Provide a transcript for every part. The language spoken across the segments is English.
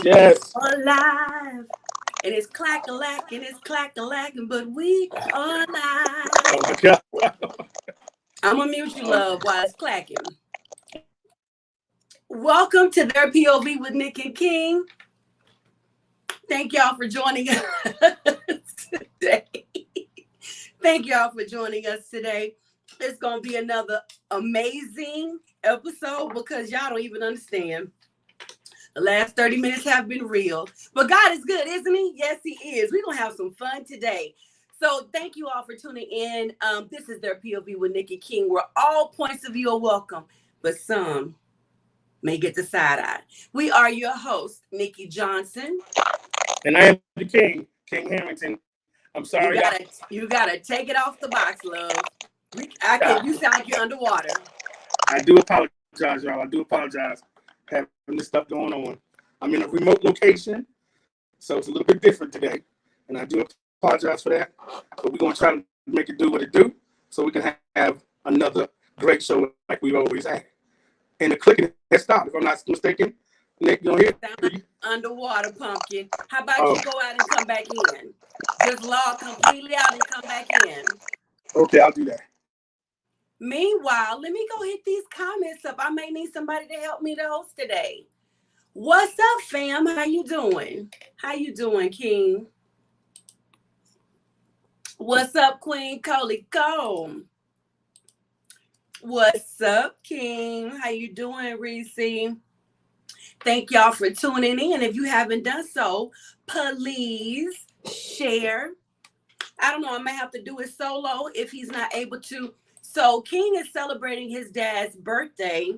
Yes. Alive. And it's clack-a-lack, and it's clack-a-lacking, but we are live. Oh my God. I'm going to mute you, love, while it's clacking. Welcome to Their POV with Nick and King. Thank y'all for joining us today. Thank y'all for joining us today. It's going to be another amazing episode because y'all don't even understand. The last 30 minutes have been real. But God is good, isn't he? Yes, he is. We're going to have some fun today. So thank you all for tuning in. This is Their POV with Nick and King, where all points of view are welcome, but some may get the side eye. We are your hosts, Nikki Johnson. And I am the King, King Hamilton. I'm sorry. You gotta take it off the box, love. You sound like you're underwater. I do apologize, y'all. I do apologize. Having this stuff going on. I'm in a remote location, so it's a little bit different today. And I do apologize for that. But we're going to try to make it do what it do so we can have another great show like we always have. And the clicking has stopped, if I'm not mistaken. Nick, you don't hear it? Underwater, pumpkin. How about you go out and come back in? Just log completely out and come back in. Okay, I'll do that. Meanwhile, let me go hit these comments up. I may need somebody to help me to host today. What's up, fam? How you doing? How you doing, King? What's up, Queen Coley Cole? What's up, King? How you doing, Reese? Thank y'all for tuning in. If you haven't done so, please share. I don't know. I may have to do it solo if he's not able to. So King is celebrating his dad's birthday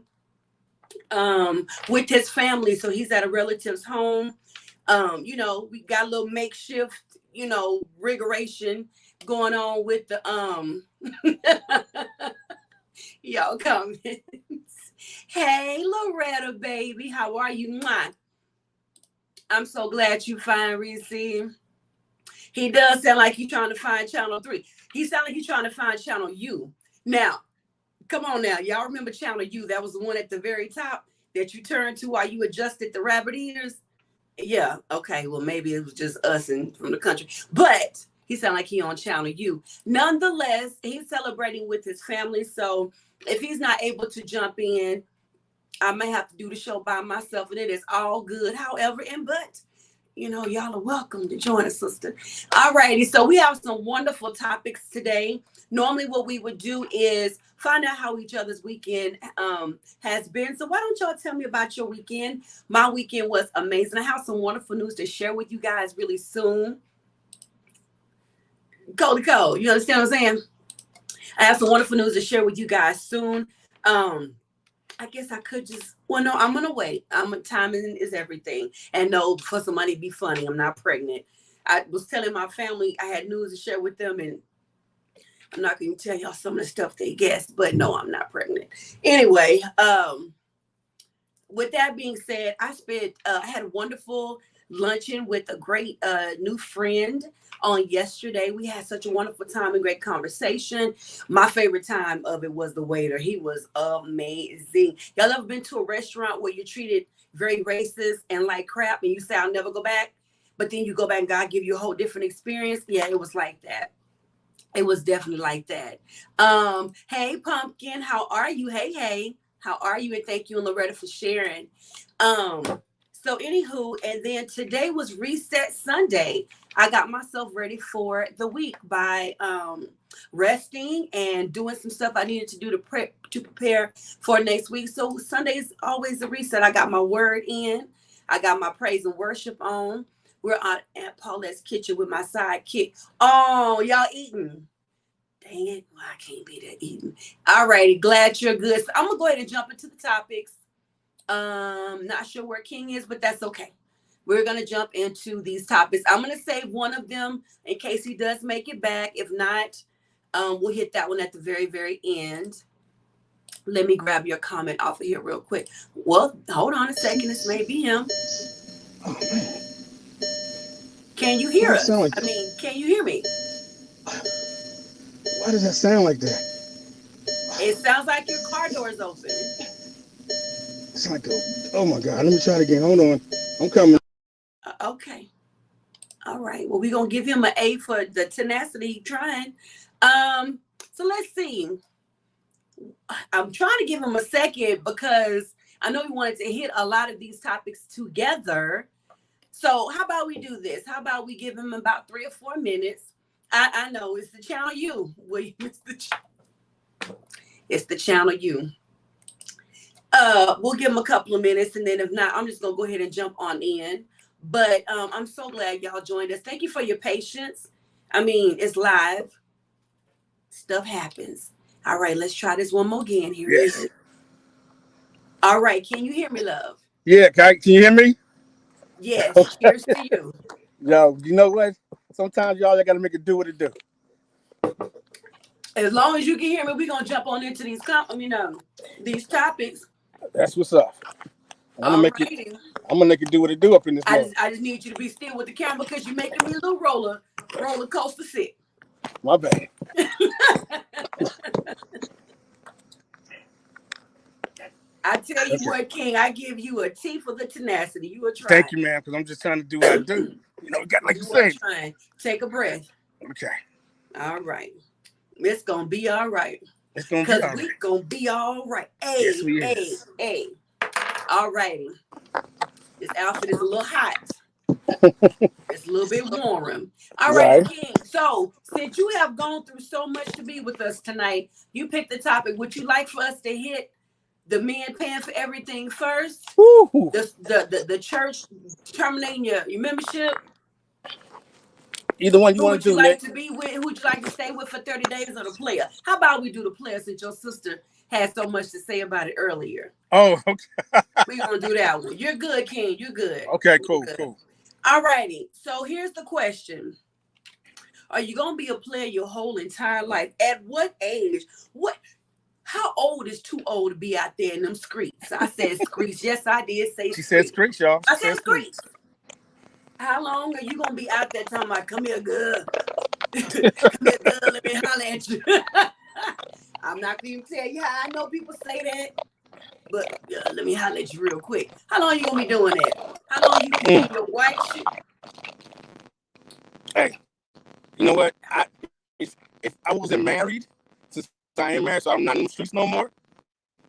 with his family. So he's at a relative's home. We got a little makeshift, rigoration going on with the y'all comments. Hey, Loretta, baby. How are you? Mwah. I'm so glad you find Reese. He does sound like he's trying to find Channel 3. He sounds like he's trying to find Channel U. Now, come on now. Y'all remember Channel U? That was the one at the very top that you turned to while you adjusted the rabbit ears? Yeah. Okay. Well, maybe it was just us and from the country. But he sounds like he on Channel U. Nonetheless, he's celebrating with his family. So if he's not able to jump in, I may have to do the show by myself, and it is all good. However, y'all are welcome to join us, sister. All righty. So we have some wonderful topics today. Normally what we would do is find out how each other's weekend has been. So why don't y'all tell me about your weekend? My weekend was amazing. I have some wonderful news to share with you guys really soon. Cole, you understand what I'm saying? I have some wonderful news to share with you guys soon. I guess I could no, I'm going to wait. Timing is everything. And no, for some money, be funny. I'm not pregnant. I was telling my family I had news to share with them, and I'm not going to tell y'all some of the stuff they guessed, but no, I'm not pregnant. Anyway, with that being said, I had a wonderful luncheon with a great new friend on yesterday. We had such a wonderful time and great conversation. My favorite time of it was the waiter. He was amazing. Y'all ever been to a restaurant where you're treated very racist and like crap and you say, I'll never go back, but then you go back and God give you a whole different experience? Yeah, it was like that. It was definitely like that. Hey, Pumpkin, how are you? Hey, how are you? And thank you, and Loretta, for sharing. So anywho, and then today was Reset Sunday. I got myself ready for the week by resting and doing some stuff I needed to do to prepare for next week. So Sunday is always a reset. I got my word in. I got my praise and worship on. We're out at Paulette's kitchen with my sidekick. Oh, y'all eating? Dang it. Well, I can't be there eating. All righty. Glad you're good. So I'm going to go ahead and jump into the topics. Not sure where King is, but that's okay. We're going to jump into these topics. I'm going to save one of them in case he does make it back. If not, we'll hit that one at the very, very end. Let me grab your comment off of here real quick. Well, hold on a second. This may be him. Oh, man. Can you hear us? Like can you hear me? Why does that sound like that? It sounds like your car door is open. It's like oh my God. Let me try it again. Hold on. I'm coming. right. Well, we're gonna give him an A for the tenacity trying. So let's see. I'm trying to give him a second because I know he wanted to hit a lot of these topics together. So how about we do this? How about we give him about 3 or 4 minutes? I know it's the channel U. It's the channel U. We'll give him a couple of minutes, and then if not, I'm just gonna go ahead and jump on in. But I'm so glad y'all joined us. Thank you for your patience. I mean, it's live. Stuff happens. All right, let's try this one more again. Here it is. All right, can you hear me, love? Yeah, can you hear me? Yes, cheers to you. Yo, you know what? Sometimes y'all gotta make it do what it do. As long as you can hear me, we're gonna jump on into these topics. That's what's up. I'm gonna make it do what it do up in this. I just need you to be still with the camera because you're making me a little roller coaster sick. My bad. I tell you what, King, I give you a T for the tenacity. You are trying. Thank you, man, because I'm just trying to do what I do. You know, like you say. Trying. Take a breath. Okay. All right. It's gonna be all right. It's gonna be all right. We're gonna be all right. Hey. All righty. This outfit is a little hot. It's a little bit warm. All right, King. So since you have gone through so much to be with us tonight, you picked the topic. Would you like for us to hit the men paying for everything first? Woo. The church terminating your membership? Either one you want to do, Nick. Who would you like to stay with for 30 days or the player? How about we do the player since your sister had so much to say about it earlier? Oh, okay. We're going to do that one. You're good, King. You're good. Okay, cool. All righty. So here's the question. Are you going to be a player your whole entire life? At what age? How old is too old to be out there in them streets? I said streets. Yes, I did say streets. She said streets, y'all. I said streets. How long are you gonna be out there talking about come here, girl? Come here, girl, let me holler at you. I'm not gonna even tell you how I know people say that, but let me holler at you real quick. How long are you gonna be doing that? How long you gonna be your white shit? Hey, you know what? If I wasn't married, since I ain't married, so I'm not in the streets no more.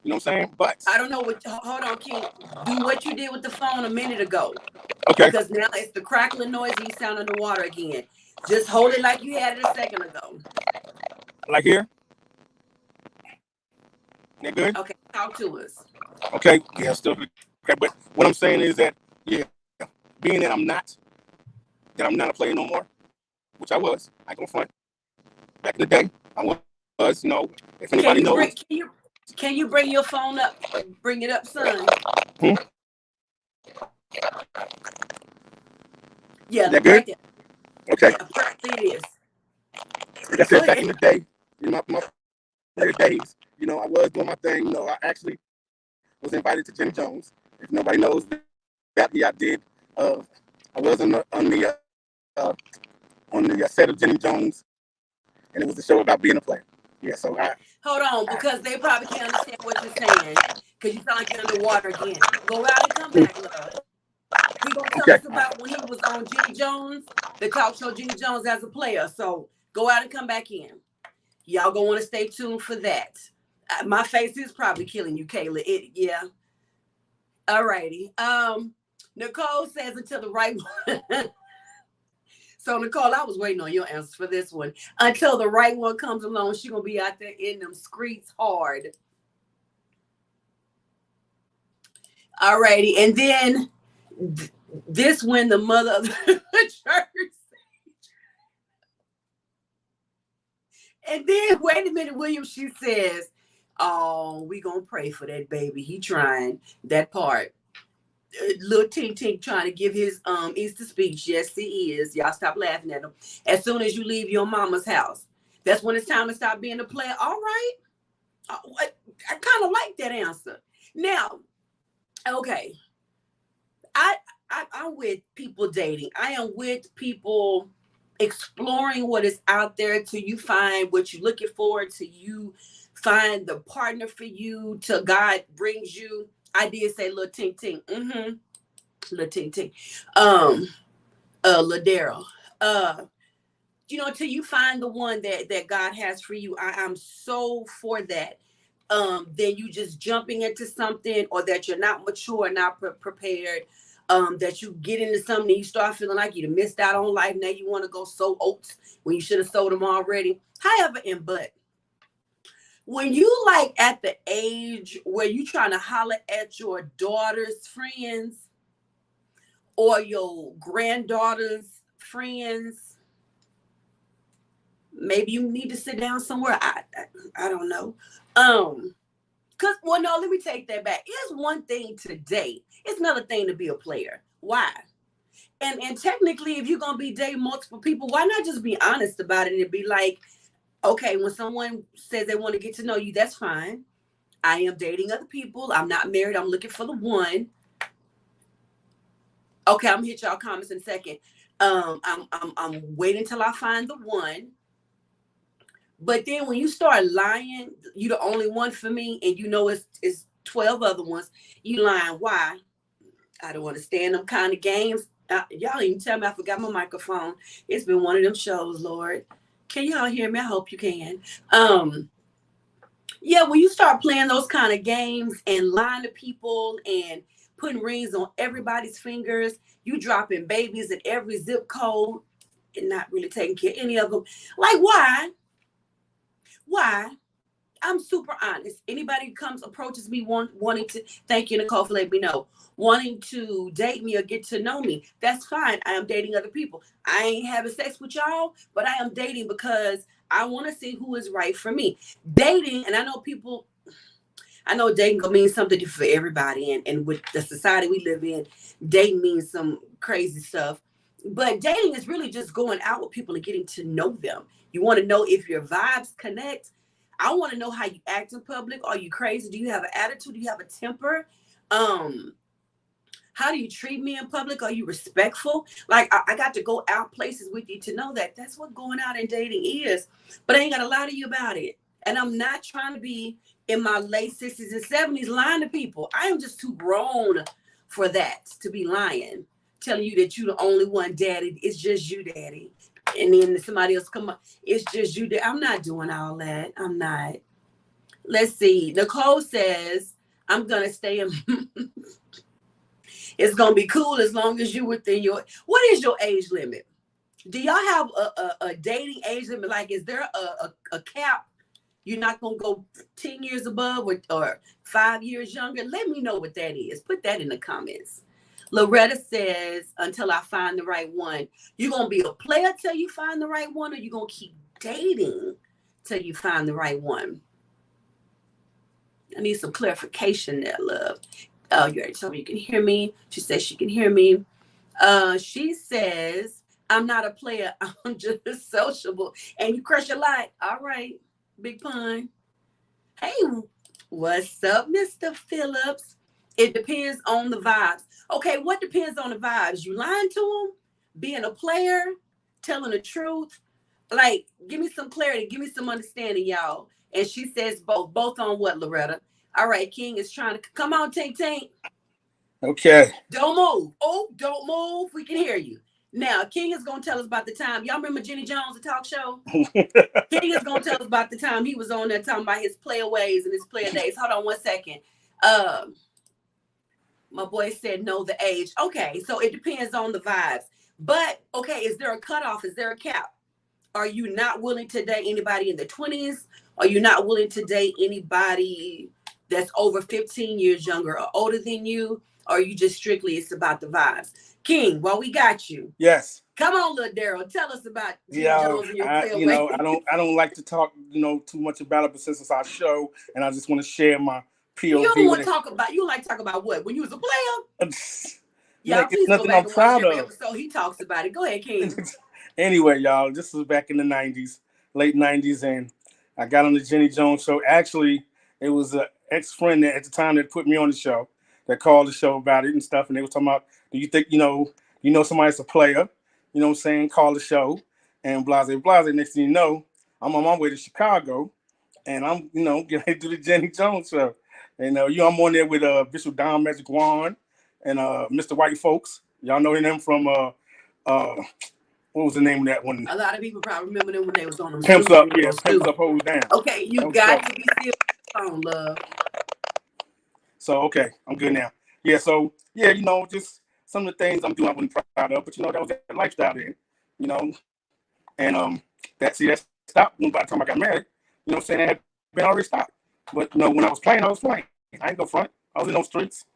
You know what I'm saying? But I don't know what. Hold on, King. Do what you did with the phone a minute ago. Okay. Because now it's the crackling noise and you sound underwater again. Just hold it like you had it a second ago. Like here? That good? Okay, talk to us. Okay, yeah, still good. Okay, but what I'm saying is that, yeah, being that I'm not a player no more, which I was, I go front. Back in the day, I was, you know, if anybody knows. Can you bring your phone up? Bring it up, son. Yeah, that good? Right okay. Yeah, it is. Like I said, back in the day, in my player days, you know, I was doing my thing. You know, I actually was invited to Jenny Jones. If nobody knows that, I did. I was on the set of Jenny Jones, and it was a show about being a player. Yeah, so hold on, because they probably can't understand what you're saying, because you sound like you're underwater again. Go out and come back, love. He gonna tell us about when he was on Jenny Jones, the talk show Jenny Jones as a player. So go out and come back in. Y'all gonna want to stay tuned for that. My face is probably killing you, Kayla. Yeah. All righty. Nicole says until the right one. So Nicole, I was waiting on your answers for this one. Until the right one comes along, she's gonna be out there in them streets hard. All righty, and then this when the mother of the church. And then wait a minute, William, she says, oh, we gonna pray for that baby. He trying that part. Little Tink trying to give his Easter speech. Yes, he is. Y'all stop laughing at him. As soon as you leave your mama's house, that's when it's time to stop being a player. All right. I kind of like that answer. Now, okay. I'm with people dating. I am with people exploring what is out there till you find what you're looking for, till you find the partner for you, till God brings you. I did say little Tink. Little Tink. Ladero. Till you find the one that God has for you. I'm so for that. Then you just jumping into something, or that you're not mature, not prepared. That you get into something and you start feeling like you missed out on life. Now you want to go sow oats when you should have sowed them already. However, but when you like at the age where you trying to holler at your daughter's friends or your granddaughter's friends, maybe you need to sit down somewhere. I don't know. No, let me take that back. It's one thing to date. It's another thing to be a player. Why? And technically, if you're gonna be dating multiple people, why not just be honest about it and be like, okay, when someone says they want to get to know you, that's fine. I am dating other people. I'm not married. I'm looking for the one. Okay, I'm gonna hit y'all comments in a second. I'm waiting till I find the one. But then when you start lying, you're the only one for me, and you know it's 12 other ones. You lying. Why? I don't understand them kind of games. Y'all even tell me I forgot my microphone. It's been one of them shows, Lord. Can y'all hear me? I hope you can. Yeah, when you start playing those kind of games and lying to people and putting rings on everybody's fingers, you dropping babies in every zip code and not really taking care of any of them. Like, why? Why? I'm super honest. Anybody who approaches me wanting to, thank you, Nicole, for letting me know, wanting to date me or get to know me, that's fine. I am dating other people. I ain't having sex with y'all, but I am dating because I want to see who is right for me. Dating, and I know dating gonna mean something for everybody, and with the society we live in, dating means some crazy stuff. But dating is really just going out with people and getting to know them. You want to know if your vibes connect. I want to know how you act in public. Are you crazy? Do you have an attitude? Do you have a temper? How do you treat me in public? Are you respectful? Like, I got to go out places with you to know that that's what going out and dating is. But I ain't got to lie to you about it. And I'm not trying to be in my late 60s and 70s lying to people. I am just too grown for that, to be lying, telling you that you're the only one, daddy. It's just you, daddy. And then somebody else come up. It's just you. I'm not doing all that. I'm not. Let's see. Nicole says, I'm going to stay in. It's going to be cool as long as you're within your. What is your age limit? Do y'all have a dating age limit? Like, is there a cap? You're not going to go 10 years above or 5 years younger? Let me know what that is. Put that in the comments. Loretta says, until I find the right one. You're going to be a player till you find the right one, or you're going to keep dating till you find the right one? I need some clarification there, love. Oh, you already told me you can hear me. She says she can hear me. She says, I'm not a player. I'm just sociable. And you crush your light. All right. Big pun. Hey, what's up, Mr. Phillips? It depends on the vibes. Okay, what depends on the vibes? You lying to them? Being a player? Telling the truth? Like, give me some clarity. Give me some understanding, y'all. And she says both. Both on what, Loretta? All right, King is trying to come on, Tank Tank. Okay. Don't move. Oh, don't move. We can hear you. Now, King is going to tell us about the time. Y'all remember Jenny Jones, the talk show? King is going to tell us about the time he was on there talking about his player ways and his player days. Hold on 1 second. My boy said know the age. Okay, so it depends on the vibes. But, okay, is there a cutoff? Is there a cap? Are you not willing to date anybody in the 20s? Are you not willing to date anybody that's over 15 years younger or older than you? Or are you just strictly, it's about the vibes? King, well, we got you. Yes. Come on, little Daryl. Tell us about Jones and your player I don't like to talk, too much about it, but since it's our show, and I just want to share my POV. You don't want to talk about. You like to talk about what? When you was a player? Y'all, like, please nothing go back I'm proud of. So he talks about it. Go ahead, King. Anyway, y'all, this was back in the 90s, late 90s, and I got on the Jenny Jones show. Actually, it was an ex-friend at the time that put me on the show that called the show about it and stuff, and they were talking about, do you think, somebody's a player? You know what I'm saying? Call the show and blase. Next thing you know, I'm on my way to Chicago and I'm, getting ready to do the Jenny Jones show. And, I'm on there with Bishop Don Magic Juan and Mr. White Folks. Y'all know them from what was the name of that one? A lot of people probably remember them when they was on them. Pimps Up, yeah, Pimps Up, Hold Down. Okay, you got to be still on, love. So okay, I'm good now. Yeah, so yeah, just some of the things I'm doing I wasn't proud of, but that was that lifestyle then, you know. And that stopped when by the time I got married. You know what I'm saying? It had been already stopped. But when I was playing, I was playing. I ain't go front. I was in those streets.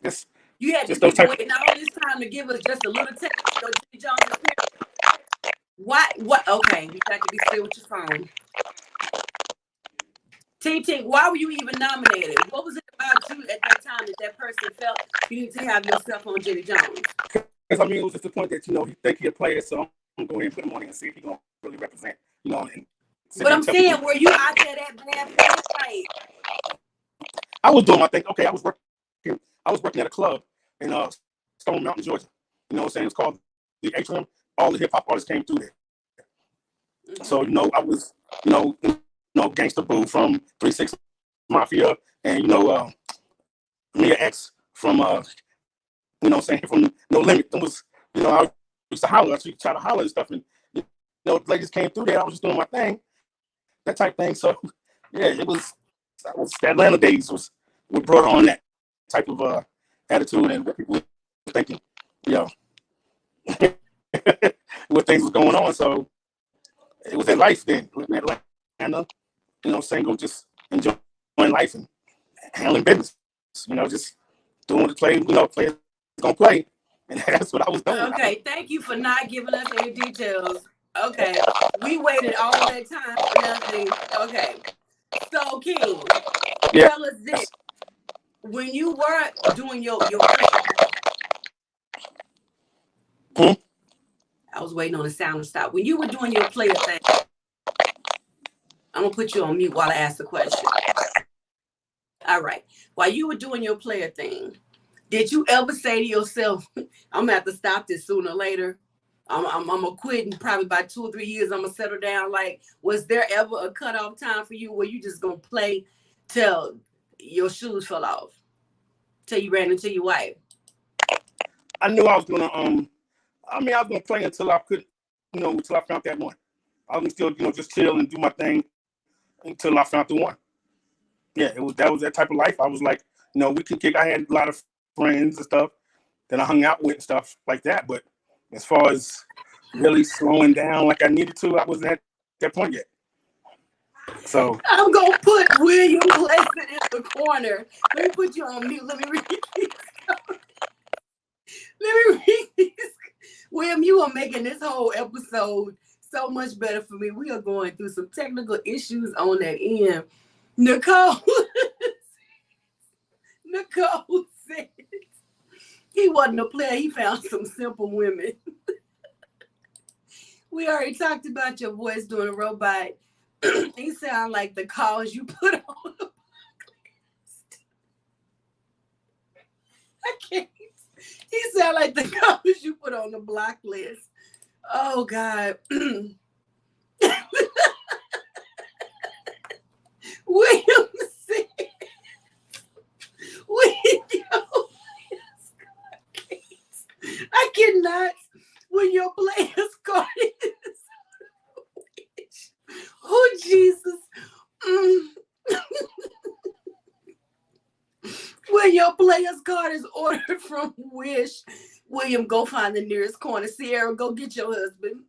Just you had just to those type. Waiting all this time to give us just a little text. So Jimmy Jones appearance. What? Okay, you got to be still with your phone. Tink, why were you even nominated? What was it about you at that time that person felt you need to have yourself on Jimmy Jones? Because I mean, it was just the point that he think he'll play it, so I'm going to and put him on and see if he's going to really represent. But I'm saying, were you out there that bad? Right? I was doing my thing. Okay, I was working at a club in Stone Mountain, Georgia. You know what I'm saying? It's called the Atrium. All the hip hop artists came through there. Mm-hmm. So I was Gangsta Boo from 3 6 Mafia, and Mia X from from No Limit. It was I used to holler. I used to try to holler and stuff, and ladies came through there. I was just doing my thing, that type thing. So yeah, it was the Atlanta days was what brought on that type of attitude and what people were thinking, what things was going on. So it was that life then, living in Atlanta, single, just enjoying life and handling business, just doing the play, players gonna play. And that's what I was doing. Okay, thank you for not giving us any details. Okay, we waited all that time for nothing. Okay, so King, tell us this. When you were doing your I was waiting on the sound to stop. When you were doing your player thing, I'm going to put you on mute while I ask the question. All right. While you were doing your player thing, did you ever say to yourself, I'm going to have to stop this sooner or later? I'm going to quit in probably about 2 or 3 years. I'm going to settle down. Like, was there ever a cutoff time for you where you just going to play till your shoes fell off? Till you ran into your wife? I knew I was going to, I was going to play until I could, until I found that one. I was still, just chill and do my thing until I found the one. Yeah, that was that type of life. I was like, we could kick. I had a lot of friends and stuff that I hung out with and stuff like that. But as far as really slowing down like I needed to, I wasn't at that point yet. So I'm gonna put William Pleasant in the corner. Let me put you on mute. Let me read these. William, you are making this whole episode so much better for me. We are going through some technical issues on that end. Nicole said he wasn't a player. He found some simple women. We already talked about your voice doing a robot. He sound like the calls you put on the block list. I can't. He sound like the calls you put on the block list. Oh God. William said, I cannot. When your player's card is oh Jesus. When your player's card is ordered from Wish, William, go find the nearest corner. Sierra, go get your husband.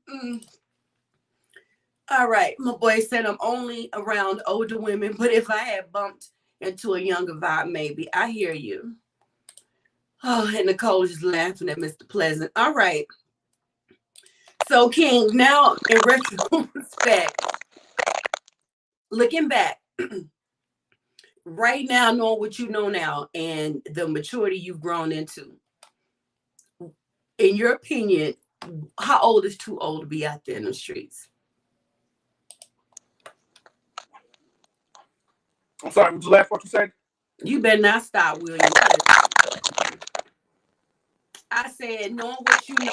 All right. My boy said I'm only around older women, but if I had bumped into a younger vibe, maybe. I hear you. Oh, and Nicole is just laughing at Mr. Pleasant. All right. So, King, now in retrospect, looking back, right now, knowing what you know now and the maturity you've grown into, in your opinion, how old is too old to be out there in the streets? I'm sorry, would you laugh what you said? You better not stop, William. I said, knowing what you know.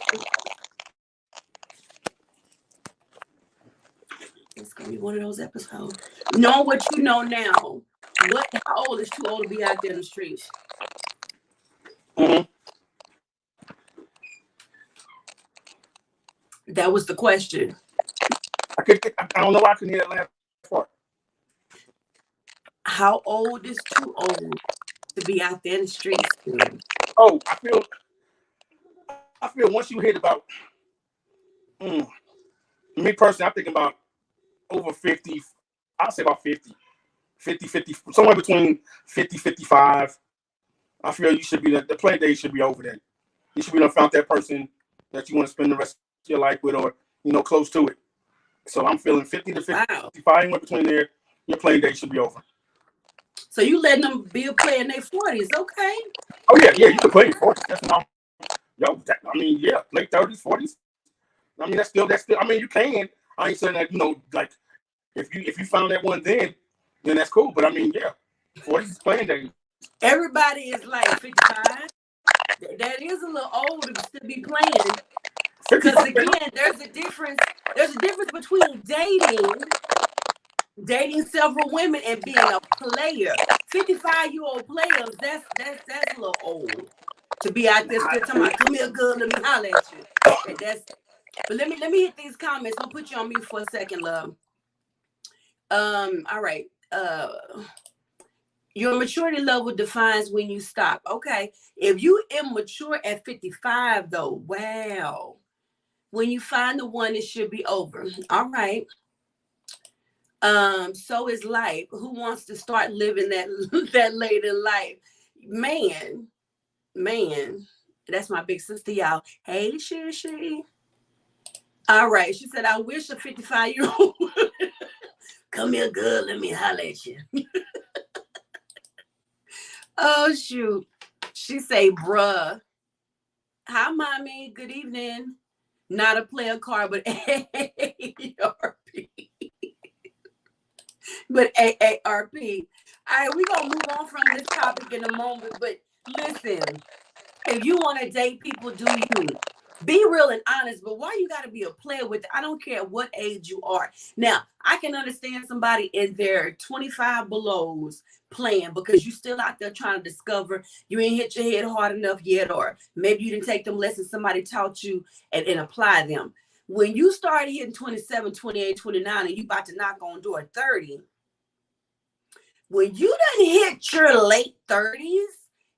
It's gonna be one of those episodes. Knowing what you know now, how old is too old to be out there in the streets? Mm-hmm. That was the question. I don't know why I couldn't hear that last part. How old is too old to be out there in the streets? Oh, I feel once you hit about, me personally, I'm thinking about over 50. I'll say about 50, somewhere between 50, 55. I feel you should be, the play day should be over then. You should be done found that person that you want to spend the rest of your life with, or, close to it. So I'm feeling 50 to 55, anywhere between there, your playing day should be over. So you letting them be a player in their 40s, okay? Oh yeah, you can play in 40s. That's not, late 30s, 40s. That's still. I mean, you can. I ain't saying that, like if you found that one then that's cool. But 40s is playing day. Everybody is like 55. That is a little old to still be playing. Because again, there's a difference between dating several women and being a player. 55-year-old players, that's a little old to be out there still talking about, come here, girl, let me holler at you. But let me hit these comments. I'll put you on mute for a second, love. All right. Your maturity level defines when you stop. Okay. If you immature at 55, though, wow. When you find the one, it should be over. All right. So is life. Who wants to start living that late in life? Man. That's my big sister, y'all. Hey, Shishi. All right. She said, I wish a 55-year-old come here, girl. Let me holler at you. Oh, shoot. She say, bruh. Hi, mommy. Good evening. Not a player card, but AARP. But AARP. All right, we're going to move on from this topic in a moment. But listen, if you want to date people, do you? Be real and honest, but why you got to be a player with it? I don't care what age you are. Now, I can understand somebody in their 25 belows playing because you still out there trying to discover. You ain't hit your head hard enough yet, or maybe you didn't take them lessons somebody taught you and apply them. When you start hitting 27, 28, 29, and you about to knock on door 30, when you done hit your late 30s,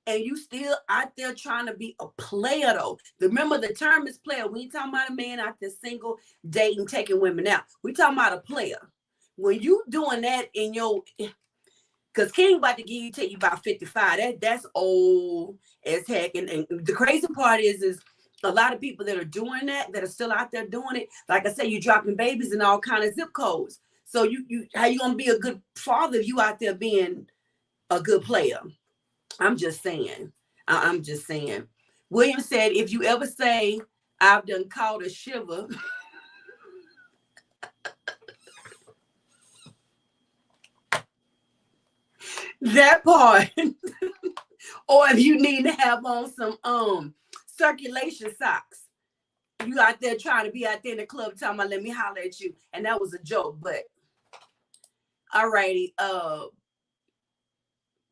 and you still out there trying to be a player, though. Remember, the term is player. We ain't talking about a man out there single, dating, taking women out. We talking about a player. When you doing that in your, because King about to tell you about 55. That's old as heck. And the crazy part is a lot of people that are doing that are still out there doing it. Like I said, you dropping babies in all kind of zip codes. So how you gonna be a good father if you out there being a good player? I'm just saying. I'm just saying. William said, if you ever say, I've done caught a shiver. That part. Or if you need to have on some circulation socks. You out there trying to be out there in the club talking about, let me holler at you. And that was a joke, but all righty.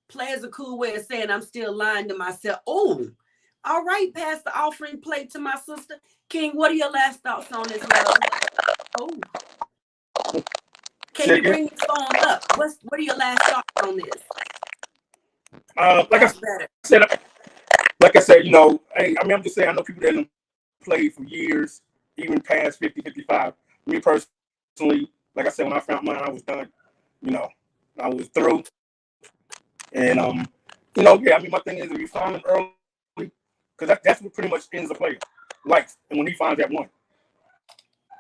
Players a cool way of saying I'm still lying to myself. Oh, all right, pass the offering plate to my sister. King, what are your last thoughts on this, love? Oh. Can you bring this phone up? What are your last thoughts on this? Like I said, I'm just saying, I know people that have played for years, even past 50, 55. Me personally, like I said, when I found mine, I was done. I was through. And my thing is, if you find him early, because that's what pretty much ends the player life. And when he finds that one,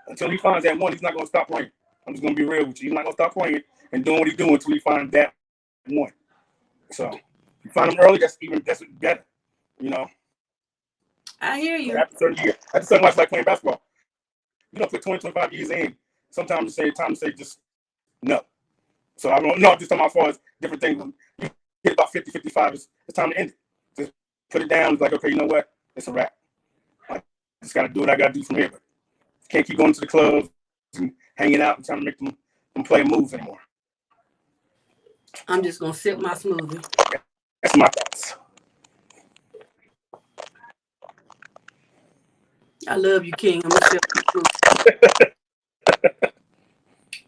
until he finds that one, he's not gonna stop playing. I'm just gonna be real with you. He's not gonna stop playing and doing what he's doing until he finds that one. So if you find him early, that's better. I hear you. After a certain life, like playing basketball, you don't put 20, 25 years in. Sometimes it's time to say just no. So I don't know. I'm just talking about as far as different things. When you hit about 50, 55, it's time to end it. Just put it down. It's like, okay, you know what? It's a wrap. I just got to do what I got to do from here. But can't keep going to the clubs and hanging out and trying to make them play moves anymore. I'm just going to sip my smoothie. That's my thoughts. I love you, King. I'm going to sip my smoothie.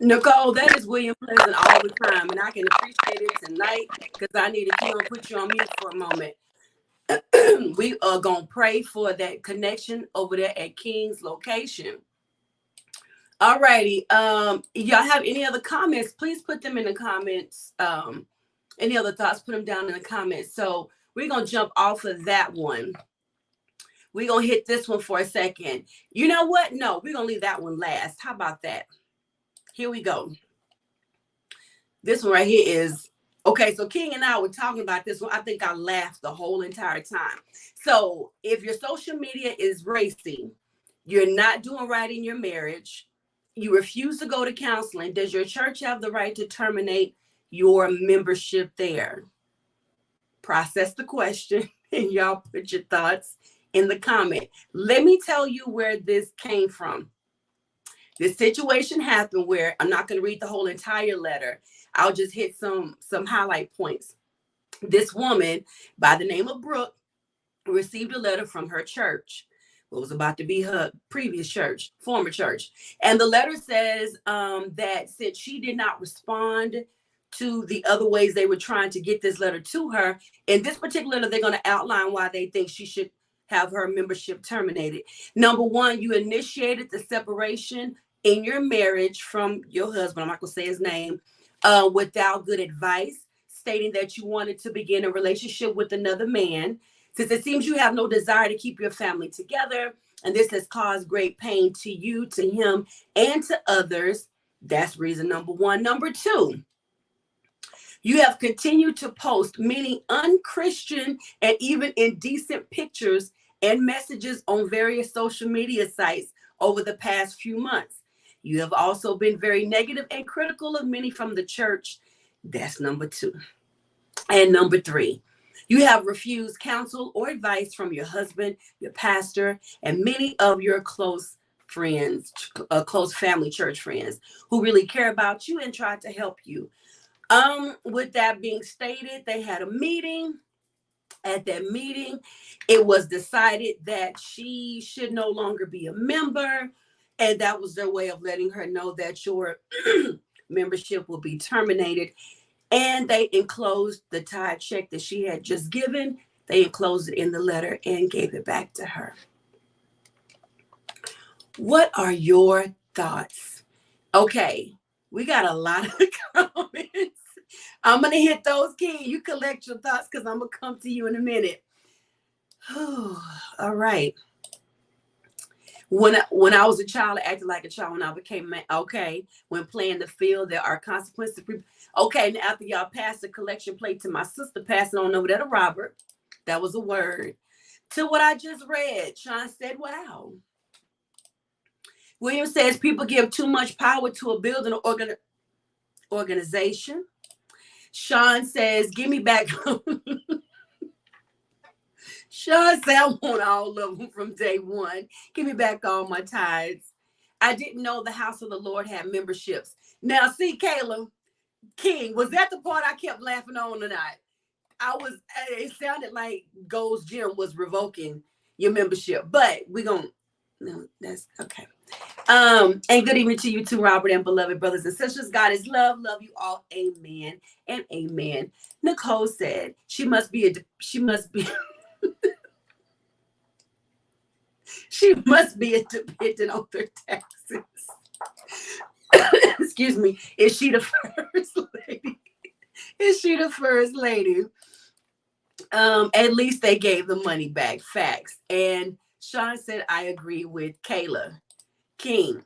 Nicole, that is William Pleasant all the time, and I can appreciate it tonight because I needed to put you on mute for a moment. We are gonna pray for that connection over there at King's location. All righty. Y'all have any other comments? Please put them in the comments. Any other thoughts? Put them down in the comments. So we're gonna jump off of that one. We're gonna hit this one for a second. You know what? No, we're gonna leave that one last. How about that? Here we go. This one right here is okay. So King and I were talking about this one. I think I laughed the whole entire time. So if your social media is racy, you're not doing right in your marriage, you refuse to go to counseling, does your church have the right to terminate your membership there? Process the question and y'all put your thoughts in the comment. Let me tell you where this came from. This situation happened where I'm not going to read the whole entire letter. I'll just hit some highlight points. This woman by the name of Brooke received a letter from her church. What was about to be her previous church, former church. And the letter says that since she did not respond to the other ways they were trying to get this letter to her, in this particular letter, they're going to outline why they think she should have her membership terminated. Number one, you initiated the separation in your marriage from your husband, I'm not going to say his name, without good advice, stating that you wanted to begin a relationship with another man. Since it seems you have no desire to keep your family together, and this has caused great pain to you, to him, and to others, that's reason number one. Number two, you have continued to post many unchristian and even indecent pictures and messages on various social media sites over the past few months. You have also been very negative and critical of many from the church. That's number two. And number three, you have refused counsel or advice from your husband, your pastor, and many of your close friends, close family church friends who really care about you and try to help you. With that being stated, they had a meeting. At that meeting, it was decided that she should no longer be a member. And that was their way of letting her know that your membership will be terminated. And they enclosed the tithe check that she had just given. They enclosed it in the letter and gave it back to her. What are your thoughts? Okay, we got a lot of comments. I'm going to hit those, King. You collect your thoughts because I'm going to come to you in a minute. All right. When I was a child, I acted like a child. When I became okay, when playing the field, there are consequences. Okay, and after y'all passed the collection plate to my sister, passing on over there to Robert, that was a word. To what I just read, Sean said, wow. William says people give too much power to a building or organization. Sean says, give me back. Sean said, I want all of them from day one. Give me back all my tithes. I didn't know the house of the Lord had memberships. Now, see, Kayla, King, was that the part I kept laughing on or not? It sounded like Gold's Gym was revoking your membership, but no, that's okay. And good evening to you too, Robert, and beloved brothers and sisters. God is love. Love you all. Amen and amen. Nicole said she must be she must be a dependent on their taxes. Excuse me. Is she the first lady? Is she the first lady? At least they gave the money back. Facts. And Sean said, I agree with Kayla. King,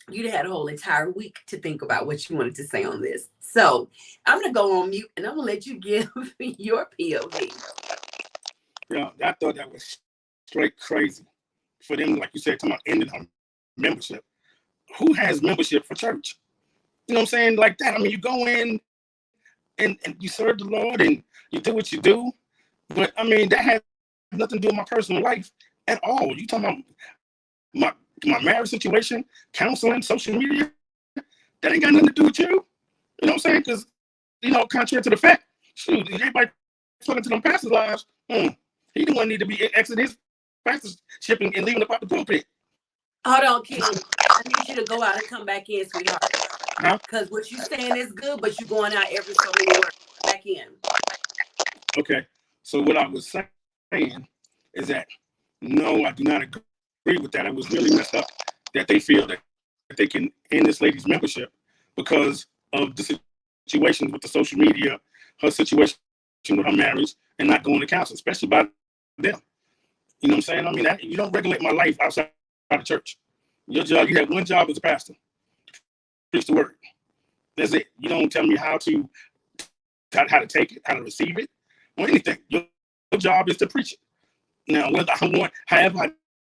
you had a whole entire week to think about what you wanted to say on this. So I'm going to go on mute and I'm going to let you give your POV. Yeah, I thought that was straight crazy for them, like you said, to ending on membership. Who has membership for church? You know what I'm saying? Like that. I mean, you go in and you serve the Lord and you do what you do. But I mean, that has nothing to do with my personal life at all. You talking about my marriage situation, counseling, social media, that ain't got nothing to do with you. You know what I'm saying? Because, contrary to the fact, shoot, everybody talking to them pastors' lives, he the one need to be exiting his pastorship and leaving up out the pulpit. Hold on, King. I need you to go out and come back in, sweetheart. Huh? Because what you're saying is good, but you're going out every so many words. Back in. Okay. So what I was saying is that no, I do not agree with that. It was really messed up that they feel that they can end this lady's membership because of the situation with the social media, her situation with her marriage, and not going to counsel, especially by them. You know what I'm saying? I mean, you don't regulate my life outside of church. Your job, you have one job as a pastor, preach the word. That's it. You don't tell me how to take it, how to receive it, or anything. Your job is to preach it. Now, whether I want, however I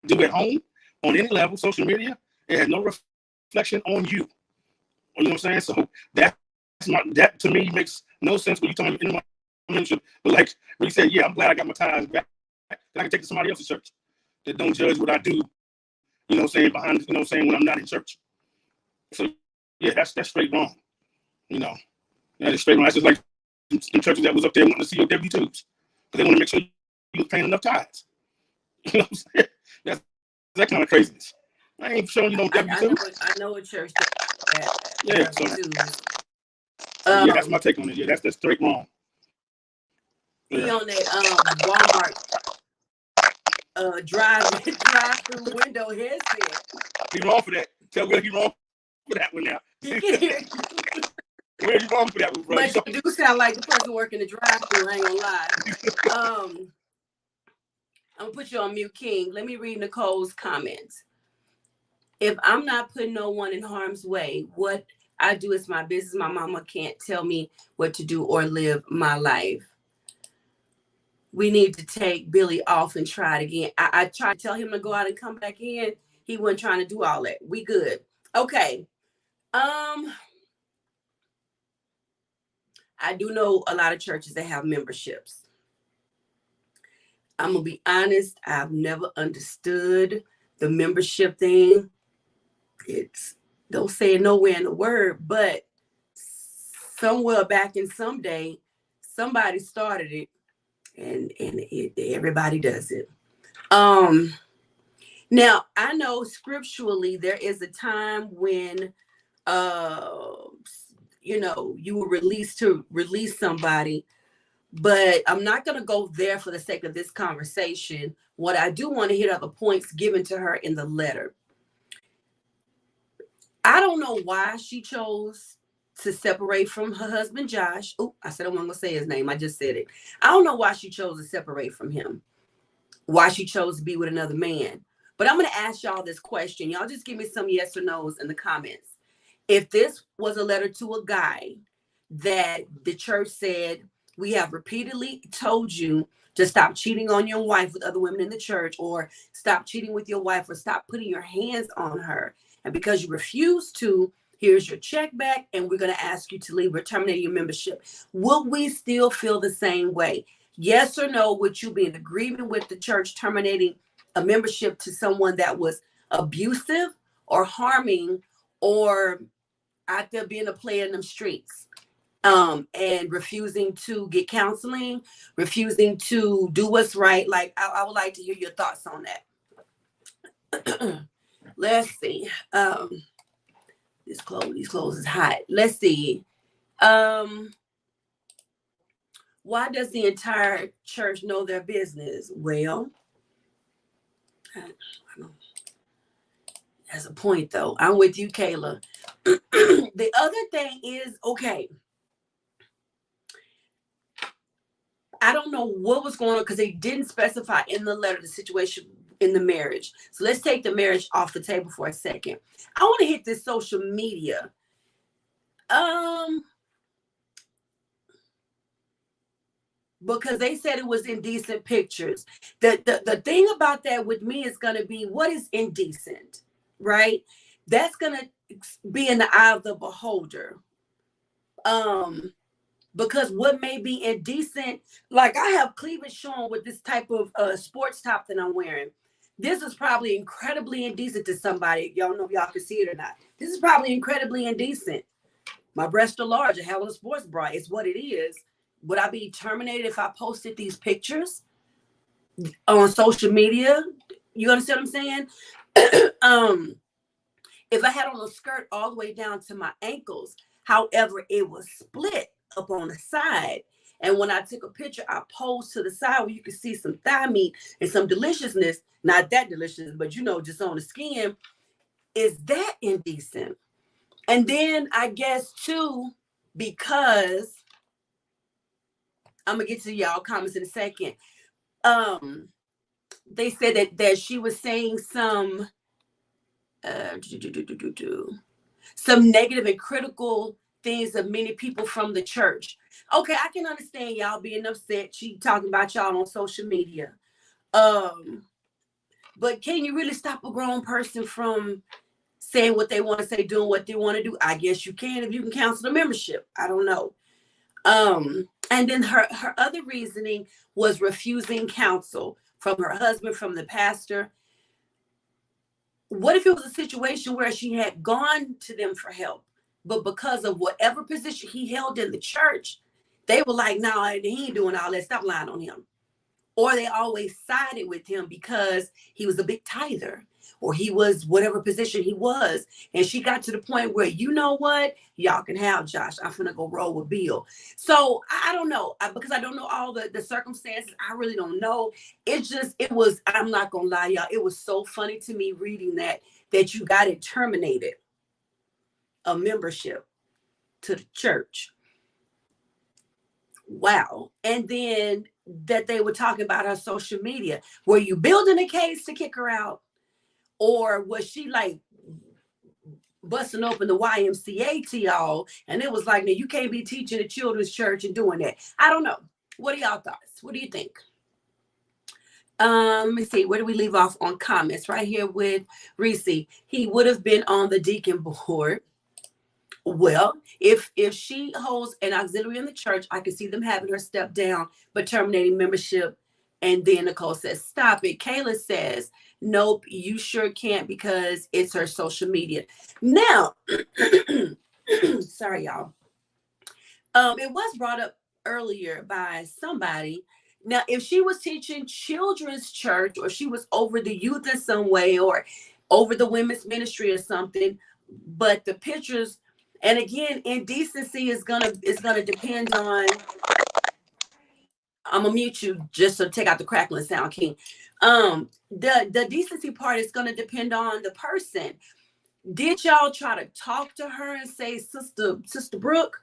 do at home, on any level, social media, it has no reflection on you. You know what I'm saying? So that to me makes no sense when you talk in my mention. But like when you say, yeah, I'm glad I got my tithes back, that I can take to somebody else's church that don't judge what I do. You know what I'm saying? Behind, you know what I'm saying, when I'm not in church. So yeah, that's straight wrong. You know, that is straight wrong. That's just like some churches that was up there wanting to see your W-2s because they want to make sure you was paying enough tithes. You know what I'm saying? That's that kind of craziness. I ain't showing you no W-2s. I know a church that Yeah, so yeah, that's my take on it. Yeah, that's straight wrong. He on that Walmart drive-through window headset. He wrong for that. Tell Will he wrong for that one now. He can hear you. Where you wrong for that one, bro? But you do sound like the person working the drive-through. I ain't gonna lie. I'm gonna put you on mute, King. Let me read Nicole's comments. If I'm not putting no one in harm's way, what I do is my business. My mama can't tell me what to do or live my life. We need to take Billy off and try it again. I tried to tell him to go out and come back in. He wasn't trying to do all that. We good. Okay. I do know a lot of churches that have memberships. I'm going to be honest. I've never understood the membership thing. It's, don't say it nowhere in the word, but somewhere back in some day, somebody started it. And everybody does it. Now I know scripturally there is a time when you were released to release somebody, but I'm not going to go there for the sake of this conversation. What I do want to hit are the points given to her in the letter. I don't know why she chose to separate from her husband, Josh. Oh, I said I wasn't going to say his name. I just said it. I don't know why she chose to separate from him, why she chose to be with another man. But I'm going to ask y'all this question. Y'all just give me some yes or no's in the comments. If this was a letter to a guy that the church said, we have repeatedly told you to stop cheating on your wife with other women in the church, or stop cheating with your wife, or stop putting your hands on her. And because you refuse to, here's your check back, and we're going to ask you to leave or terminate your membership. Will we still feel the same way? Yes or no, would you be in agreement with the church terminating a membership to someone that was abusive or harming or out there being a player in them streets, and refusing to get counseling, refusing to do what's right? Like, I would like to hear your thoughts on that. Let's see. These clothes is hot. Let's see. Why does the entire church know their business? Well, I don't, that's a point though. I'm with you, Kayla. The other thing is, okay, I don't know what was going on because they didn't specify in the letter the situation in the marriage. So let's take the marriage off the table for a second. I want to hit this social media. Because they said it was indecent pictures. The thing about that with me is going to be, what is indecent, right? That's going to be in the eye of the beholder. Because what may be indecent, like I have cleavage shown with this type of sports top that I'm wearing. This is probably incredibly indecent to somebody. Y'all know if y'all can see it or not. This is probably incredibly indecent. My breasts are large. I have a sports bra. It's what it is. Would I be terminated if I posted these pictures on social media? You understand what I'm saying? If I had on a skirt all the way down to my ankles, however, it was split up on the side. And when I took a picture, I posed to the side where you could see some thigh meat and some deliciousness. Not that delicious, but just on the skin. Is that indecent? And then I guess too, because I'm gonna get to y'all comments in a second. They said that she was saying some some negative and critical things of many people from the church. Okay, I can understand y'all being upset. She talking about y'all on social media. But can you really stop a grown person from saying what they want to say, doing what they want to do? I guess you can if you can cancel the membership. I don't know. And then her other reasoning was refusing counsel from her husband, from the pastor. What if it was a situation where she had gone to them for help, but because of whatever position he held in the church, they were like, no, he ain't doing all that. Stop lying on him. Or they always sided with him because he was a big tither, or he was whatever position he was. And she got to the point where, you know what, y'all can have Josh. I'm gonna go roll with Bill. So I don't know, because I don't know all the circumstances. I really don't know. It was, I'm not gonna lie, y'all. It was so funny to me reading that you got it terminated, a membership to the church. Wow. And then that they were talking about her social media. Were you building a case to kick her out? Or was she like busting open the YMCA to y'all? And it was like, no, you can't be teaching a children's church and doing that. I don't know. What are y'all thoughts? What do you think? Let me see. Where do we leave off on comments? Right here with Reese. He would have been on the deacon board. Well, if she holds an auxiliary in the church, I can see them having her step down, but terminating membership. And then Nicole says, stop it. Kayla says, nope, you sure can't, because it's her social media. Now, sorry, y'all. It was brought up earlier by somebody. Now, if she was teaching children's church, or she was over the youth in some way, or over the women's ministry or something, but the pictures, and again, indecency is gonna depend on. I'm gonna mute you just to take out the crackling sound, King. The decency part is gonna depend on the person. Did y'all try to talk to her and say, Sister Brooke,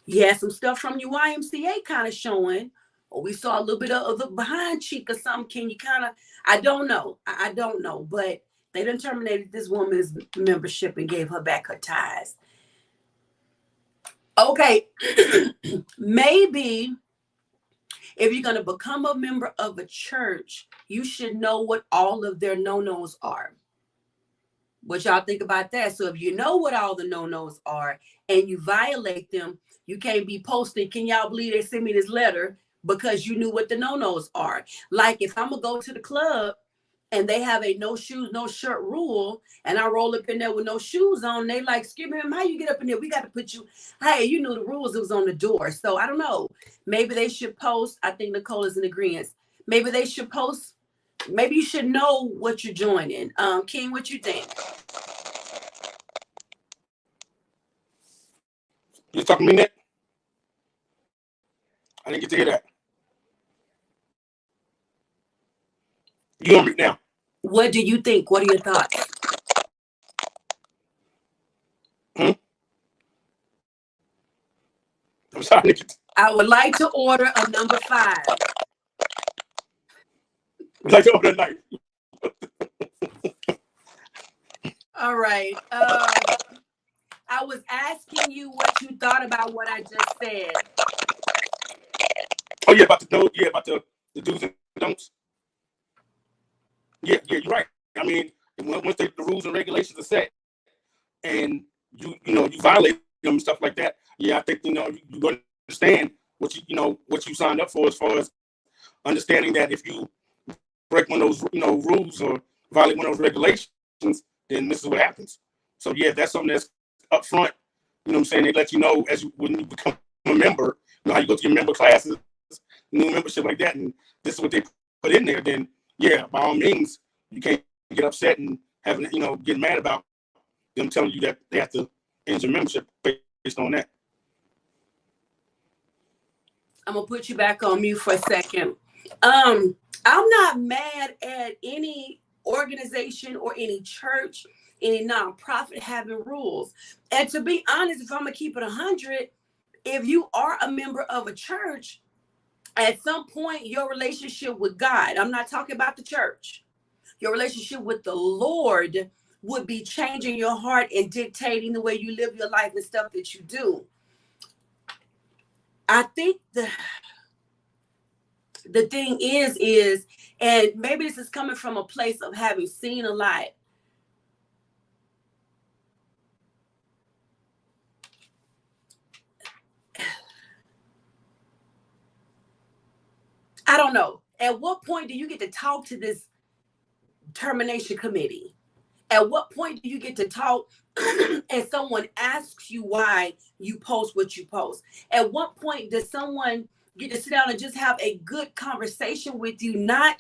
you had some stuff from your YMCA kind of showing, or we saw a little bit of the behind cheek or something? Can you kind of? I don't know. I don't know, but they done terminated this woman's membership and gave her back her ties. Okay, maybe if you're going to become a member of a church, you should know what all of their no-nos are. What y'all think about that? So if you know what all the no-nos are and you violate them, you can't be posting, can y'all believe they sent me this letter, because you knew what the no-nos are. Like if I'm going to go to the club and they have a no shoes, no shirt rule, and I roll up in there with no shoes on, they like, excuse me, how you get up in there? We got to put you, hey, you knew the rules, it was on the door. So I don't know. Maybe they should post, I think Nicole is in agreement. Maybe they should post, maybe you should know what you're joining. King, what you think? You talking to me, Nick? I didn't get to hear that. You on me now? What do you think? What are your thoughts? I'm sorry, Nick. I would like to order a number 5. I'd like to order a knife. All right. I was asking you what you thought about what I just said. Oh yeah, about the do's and don'ts. Yeah, you're right. I mean, once the rules and regulations are set, and you violate them and stuff like that, yeah, I think you understand what you signed up for, as far as understanding that if you break one of those rules or violate one of those regulations, then this is what happens. So yeah, that's something that's up front. You know what I'm saying? They let you know when you become a member, how you go to your member classes, new membership like that, and this is what they put in there. Then yeah, by all means, you can't get upset and having, get mad about them telling you that they have to end your membership based on that. I'm gonna put you back on mute for a second. I'm not mad at any organization or any church, any nonprofit having rules. And to be honest, if I'm gonna keep it 100, if you are a member of a church, at some point your relationship with God, I'm not talking about the church, your relationship with the Lord would be changing your heart and dictating the way you live your life and stuff that you do. I think the thing is, and maybe this is coming from a place of having seen a lot. I don't know. At what point do you get to talk to this termination committee? At what point do you get to talk and someone asks you why you post what you post? At what point does someone get to sit down and just have a good conversation with you, not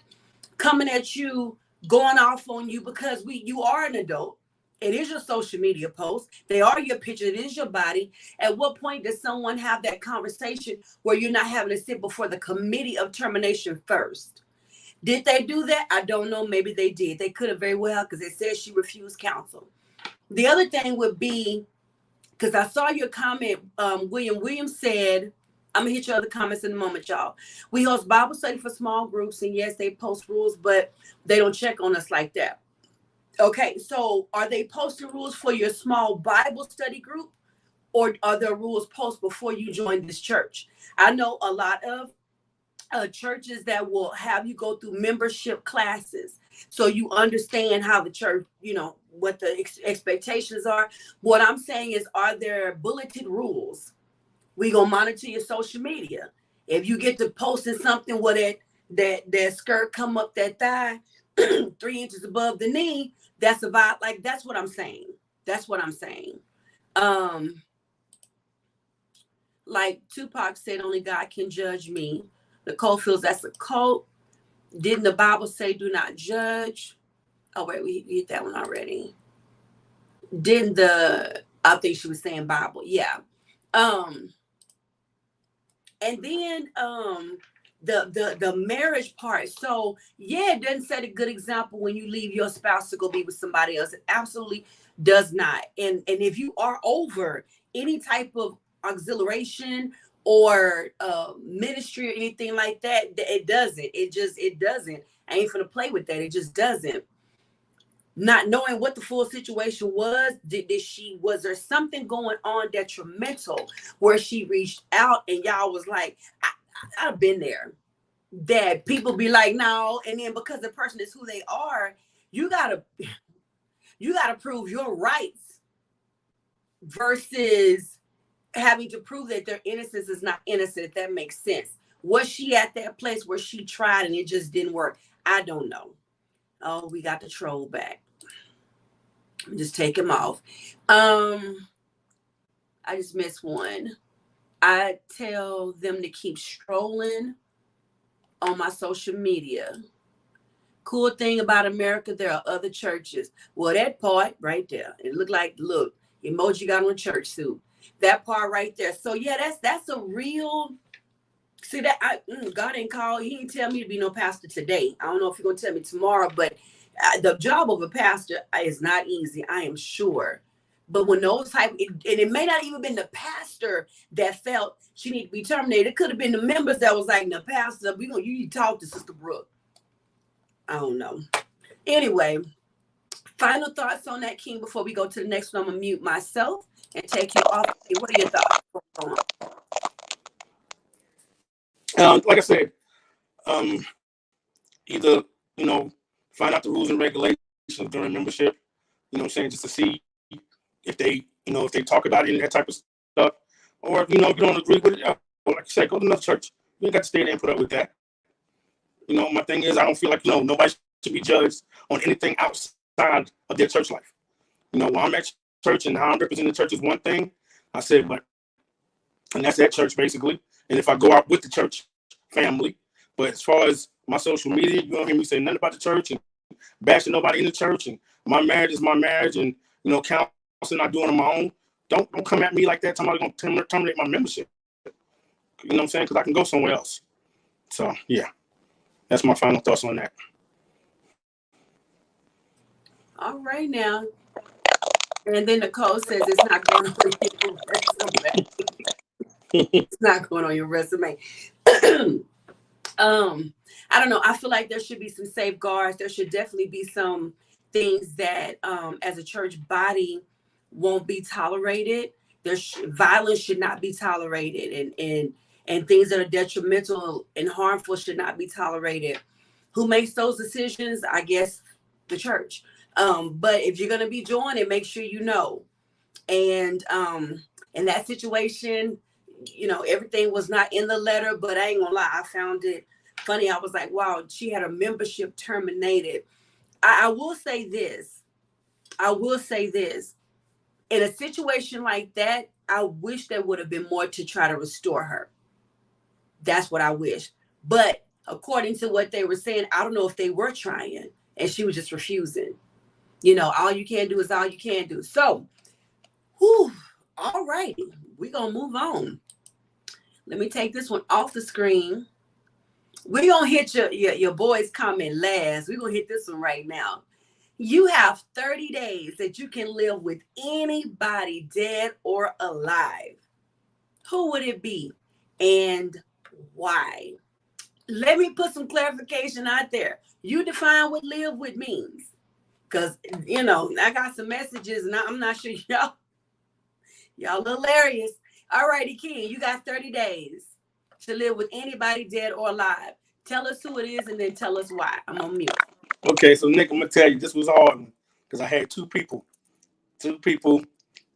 coming at you, going off on you, because you are an adult. It is your social media post. They are your picture. It is your body. At what point does someone have that conversation where you're not having to sit before the committee of termination first? Did they do that? I don't know. Maybe they did. They could have very well, because they said she refused counsel. The other thing would be, because I saw your comment, William said, I'm going to hit your other comments in a moment, y'all. We host Bible study for small groups, and yes, they post rules, but they don't check on us like that. Okay, so are they posting rules for your small Bible study group, or are there rules posted before you join this church? I know a lot of churches that will have you go through membership classes, so you understand how the church, what the expectations are. What I'm saying is, are there bulleted rules? We gonna monitor your social media. If you get to posting something where that skirt come up that thigh 3 inches above the knee, that's a vibe. Like, that's what I'm saying. That's what I'm saying. Like Tupac said, only God can judge me. Nicole feels that's a cult. Didn't the Bible say do not judge? Oh, wait, we hit that one already. I think she was saying Bible. Yeah. And then the marriage part. So yeah, it doesn't set a good example when you leave your spouse to go be with somebody else. It absolutely does not. And if you are over any type of exhilaration or ministry or anything like that, it doesn't. It doesn't. I ain't finna play with that. It just doesn't. Not knowing what the full situation was, was there something going on detrimental where she reached out and y'all was like, I've been there. That people be like, no, and then because the person is who they are, you gotta prove your rights versus having to prove that their innocence is not innocent, if that makes sense. Was she at that place where she tried and it just didn't work? I don't know. Oh, we got the troll back. Just take him off. I just missed one. I tell them to keep strolling on my social media. Cool thing about America, there are other churches. Well, that part right there, it looked like, look, emoji got on a church suit. That part right there. So yeah, that's a real. See that God ain't called. He didn't tell me to be no pastor today. I don't know if you're gonna tell me tomorrow, but the job of a pastor is not easy, I am sure. But when those and it may not even been the pastor that felt she needed to be terminated. It could have been the members that was like, "No, pastor, you need to talk to Sister Brooke." I don't know. Anyway, final thoughts on that, King, before we go to the next one. I'm gonna mute myself and take you off. What are your thoughts? Like I said, either find out the rules and regulations during membership, just to see if they talk about it and that type of stuff, or if you don't agree with it, like I said, go to another church. You ain't got to stay there and put up with that. My thing is, I don't feel like nobody should be judged on anything outside of their church life. While I'm at church and how I'm representing the church is one thing. I said, and that's at church basically. And if I go out with the church family, but as far as my social media, you don't hear me say nothing about the church and bashing nobody in the church, and my marriage is my marriage, and counseling I doing on my own. Don't come at me like that. Somebody's gonna terminate my membership. You know what I'm saying? Because I can go somewhere else. So yeah, that's my final thoughts on that. All right now. And then Nicole says it's not going on your resume. It's not going on your resume. I don't know. I feel like there should be some safeguards. There should definitely be some things that as a church body won't be tolerated. Violence should not be tolerated, and things that are detrimental and harmful should not be tolerated. Who makes those decisions? I guess the church. But if you're gonna be joining, make sure you know. And in that situation, everything was not in the letter, but I ain't gonna lie, I found it funny. I was like, wow, she had her membership terminated. I will say this. In a situation like that, I wish there would have been more to try to restore her. That's what I wish. But according to what they were saying, I don't know if they were trying and she was just refusing. All you can do is all you can do. So, all righty. We're going to move on. Let me take this one off the screen. We're going to hit your boys' comment last. We're going to hit this one right now. You have 30 days that you can live with anybody, dead or alive. Who would it be and why? Let me put some clarification out there. You define what live with means. Because, I got some messages and I'm not sure y'all hilarious. All righty, Ken, you got 30 days to live with anybody, dead or alive. Tell us who it is and then tell us why. I'm on mute. Okay, so Nick, I'm gonna tell you, this was a hard one because I had two people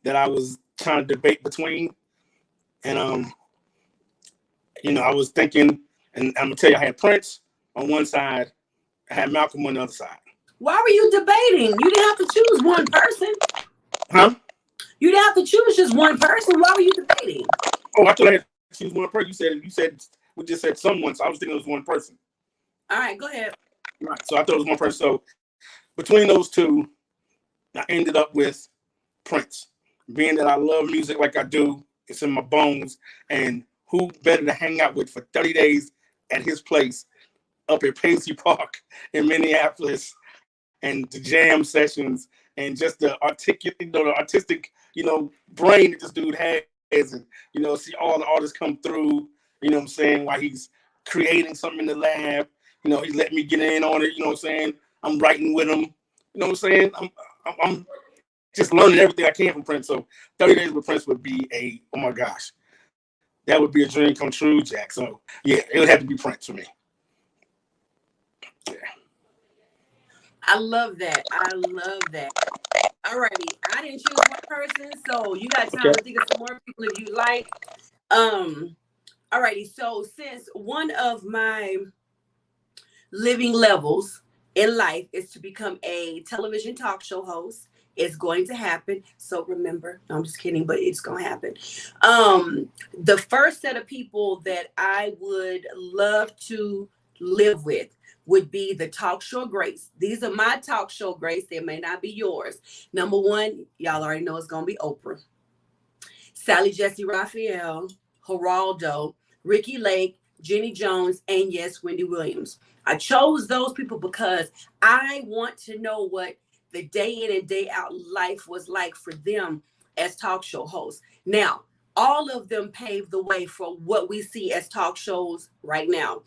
that I was trying to debate between, and I was thinking, and I'm gonna tell you, I had Prince on one side, I had Malcolm on the other side. Why were you debating? You didn't have to choose one person. Huh? You didn't have to choose just one person. Why were you debating? Oh, I thought I had to choose one person. You said we just said someone, so I was thinking it was one person. All right, go ahead. Right, so I thought it was one person. So between those two, I ended up with Prince. Being that I love music like I do, it's in my bones, and who better to hang out with for 30 days at his place up at Paisley Park in Minneapolis, and the jam sessions and just the artistic, brain that this dude has, and see all the artists come through, what I'm saying, while he's creating something in the lab, he's letting me get in on it, what I'm saying, I'm writing with him, what I'm saying, I'm just learning everything I can from Prince. So 30 days with Prince would be oh my gosh, that would be a dream come true, Jack. So yeah, it would have to be Prince for me. Yeah. I love that. All righty. I didn't choose one person, so you got time to think of some more people if you like. All righty. So since one of my living levels in life is to become a television talk show host, it's going to happen. So remember, no, I'm just kidding, but it's going to happen. The first set of people that I would love to live with would be the talk show greats. These are my talk show greats. They may not be yours. Number one, y'all already know it's going to be Oprah, Sally Jessy Raphael, Geraldo, Ricky Lake, Jenny Jones, and yes, Wendy Williams. I chose those people because I want to know what the day in and day out life was like for them as talk show hosts. Now, all of them paved the way for what we see as talk shows right now.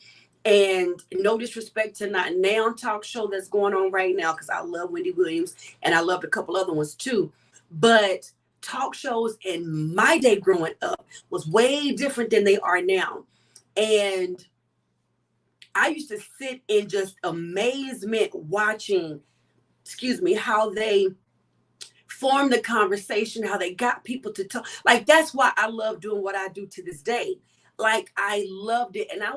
And no disrespect to Not Now talk show that's going on right now, because I love Wendy Williams and I loved a couple other ones too. But talk shows in my day growing up was way different than they are now. And I used to sit in just amazement watching, how they formed the conversation, how they got people to talk. Like, that's why I love doing what I do to this day. Like, I loved it. And I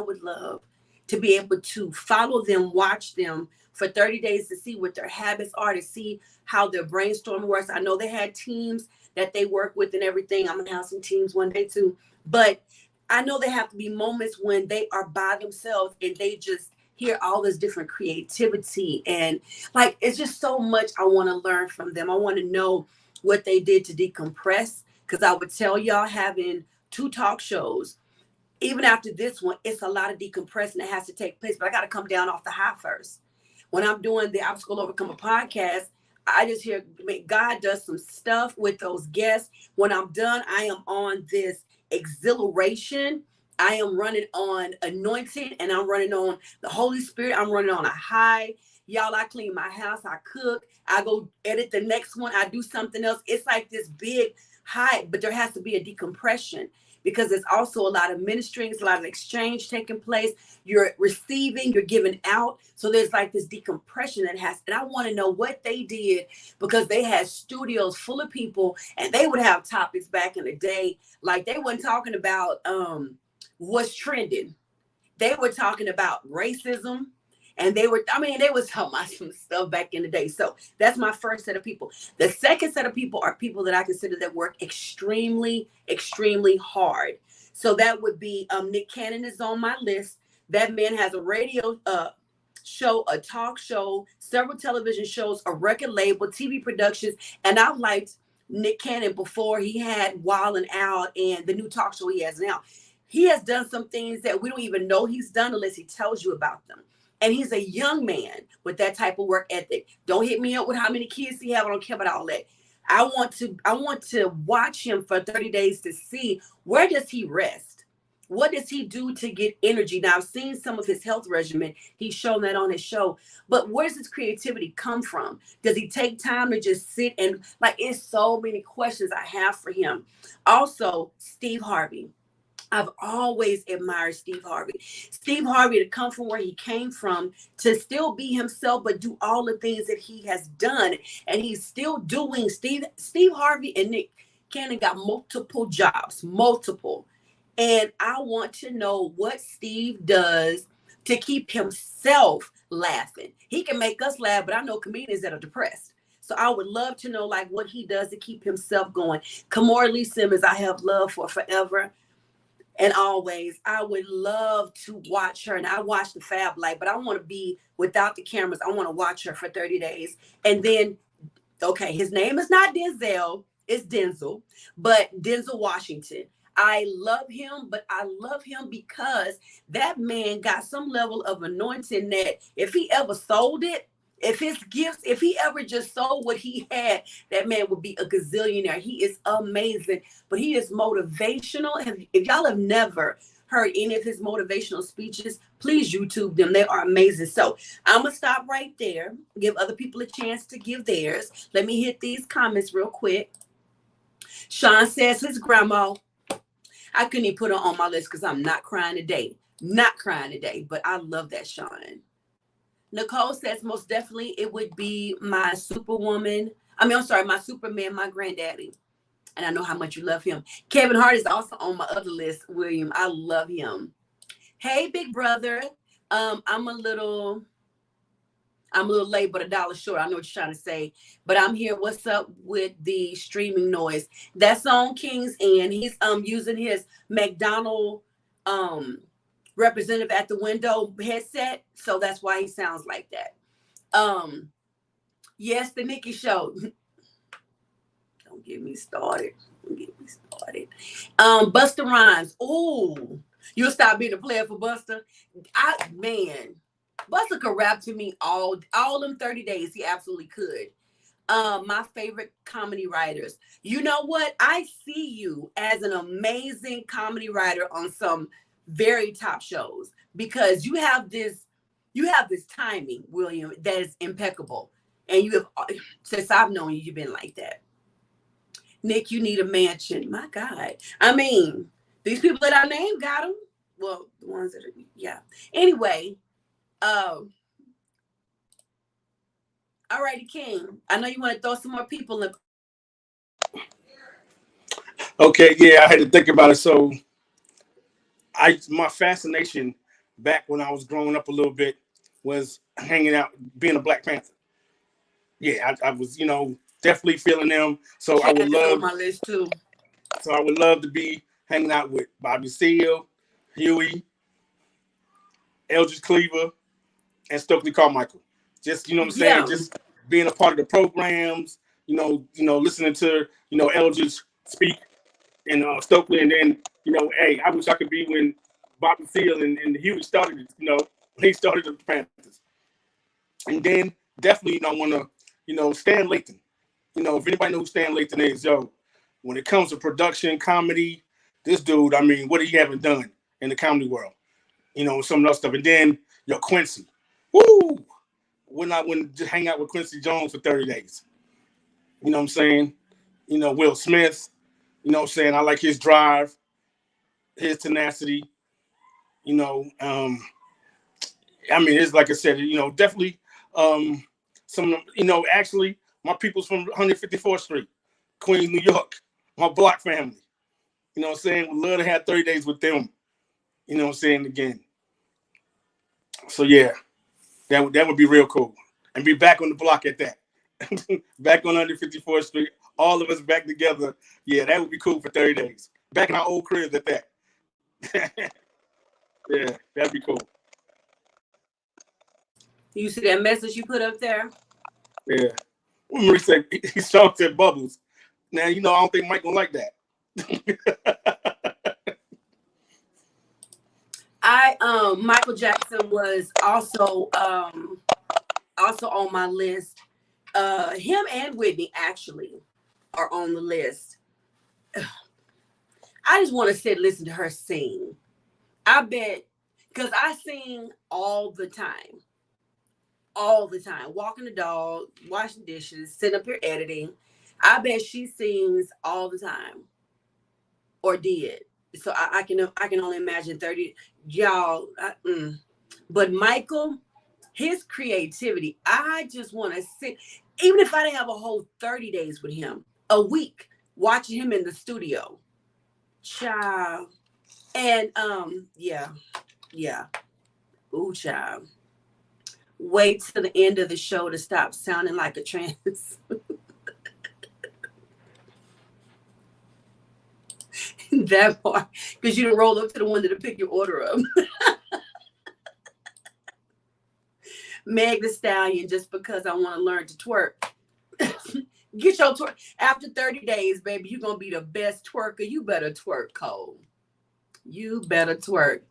would love to be able to follow them, watch them for 30 days to see what their habits are, to see how their brainstorm works. I know they had teams that they work with and everything. I'm going to have some teams one day too. But I know there have to be moments when they are by themselves and they just hear all this different creativity, and like it's just so much I want to learn from them. I want to know what they did to decompress, because I would tell y'all, having two talk shows, even after this one, it's a lot of decompressing that has to take place. But I got to come down off the high first. When I'm doing the Obstacle Overcomer podcast, I just hear God does some stuff with those guests. When I'm done, I am on this exhilaration. I am running on anointing, and I'm running on the Holy Spirit. I'm running on a high. Y'all, I clean my house. I cook. I go edit the next one. I do something else. It's like this big high, but there has to be a decompression, because there's also a lot of ministering, there's a lot of exchange taking place. You're receiving, you're giving out. So there's like this decompression that has, and I want to know what they did, because they had studios full of people, and they would have topics back in the day. Like, they weren't talking about what's trending. They were talking about racism. And they was talking about some stuff back in the day. So that's my first set of people. The second set of people are people that I consider that work extremely, extremely hard. So that would be Nick Cannon is on my list. That man has a radio show, a talk show, several television shows, a record label, TV productions. And I've liked Nick Cannon before he had Wild 'N Out and the new talk show he has now. He has done some things that we don't even know he's done unless he tells you about them. And he's a young man with that type of work ethic. Don't hit me up with how many kids he have. I don't care about all that. I want to watch him for 30 days to see, where does he rest? What does he do to get energy? Now, I've seen some of his health regimen. He's shown that on his show. But where's his creativity come from? Does he take time to just sit and, like, it's so many questions I have for him. Also, Steve Harvey. I've always admired Steve Harvey. Steve Harvey, to come from where he came from, to still be himself, but do all the things that he has done. And he's still doing. Steve Harvey and Nick Cannon got multiple jobs, multiple. And I want to know what Steve does to keep himself laughing. He can make us laugh, but I know comedians that are depressed. So I would love to know, like, what he does to keep himself going. Kimora Lee Simmons, I have love for forever and always. I would love to watch her, and I watch the Fab Life, but I want to be without the cameras. I want to watch her for 30 days. And then, okay, his name is not Denzel, it's Denzel, but Denzel Washington. I love him, but I love him because that man got some level of anointing that if he ever sold it, if his gifts, if he ever just sold what he had, that man would be a gazillionaire. He is amazing, but he is motivational. If y'all have never heard any of his motivational speeches, please YouTube them. They are amazing. So I'm going to stop right there, give other people a chance to give theirs. Let me hit these comments real quick. Sean says his grandma. I couldn't even put her on my list because I'm not crying today. Not crying today, but I love that, Sean. Nicole says most definitely it would be my Superwoman. My Superman, my granddaddy. And I know how much you love him. Kevin Hart is also on my other list, William. I love him. Hey, big brother. I'm a little late, but $1 short. I know what you're trying to say, but I'm here. What's up with the streaming noise? That's on King's End. He's using his McDonald representative at the window headset, so that's why he sounds like that. Yes, the Nikki Show. Don't get me started. Busta Rhymes. Ooh, you'll stop being a player for Busta. Busta could rap to me all them 30 days. He absolutely could. My favorite comedy writers. You know what? I see you as an amazing comedy writer on some very top shows, because you have this timing, William, that is impeccable. And you have, since I've known you, you've been like that. Nick, you need a mansion. My God. I mean, these people that I named got them. Well, the ones that are, yeah. Anyway, all righty, King. I know you want to throw some more people in. Okay, yeah, I had to think about it. So my fascination back when I was growing up a little bit was hanging out, being a Black Panther. Yeah, I was, definitely feeling them. So I would love on my list too. So I would love to be hanging out with Bobby Seale, Huey, Eldridge Cleaver, and Stokely Carmichael. Just, you know what I'm saying? Yeah. Just being a part of the programs, listening to, Eldridge speak and Stokely. And then, hey, I wish I could be when Bobby Seale and Huey started it, when he started the Panthers. And then definitely, I want to, Stan Lathan. If anybody knows who Stan Lathan is, when it comes to production, comedy, this dude, I mean, what he haven't done in the comedy world, some of that stuff. And then, Quincy. Woo! When I wouldn't just hang out with Quincy Jones for 30 days. You know what I'm saying? Will Smith, you know what I'm saying? I like his drive, his tenacity, I mean, it's like I said, definitely some, actually my people's from 154th Street, Queens, New York, my block family. You know what I'm saying? Would love to have 30 days with them. You know what I'm saying? Again. So yeah, that would be real cool. And be back on the block at that. Back on 154th Street, all of us back together. Yeah, that would be cool for 30 days. Back in our old cribs at that. Yeah, that'd be cool. You see that message you put up there? Yeah. When Marie said, Sean said bubbles. Now, I don't think Mike gonna like that. Michael Jackson was also on my list. Him and Whitney actually are on the list. I just want to sit listen to her sing. I bet, because I sing all the time. Walking the dog, washing dishes, sitting up here editing. I bet she sings all the time, or did. So I can only imagine 30 y'all. But Michael, his creativity, I just want to sit. Even if I didn't have a whole 30 days with him, a week watching him in the studio, child. And yeah. Ooh, child. Wait till the end of the show to stop sounding like a trans. That part, because you didn't roll up to the window to pick your order up. Meg the Stallion, just because I want to learn to twerk. Get your twerk. After 30 days, baby, you're going to be the best twerker. You better twerk, Cole. You better twerk.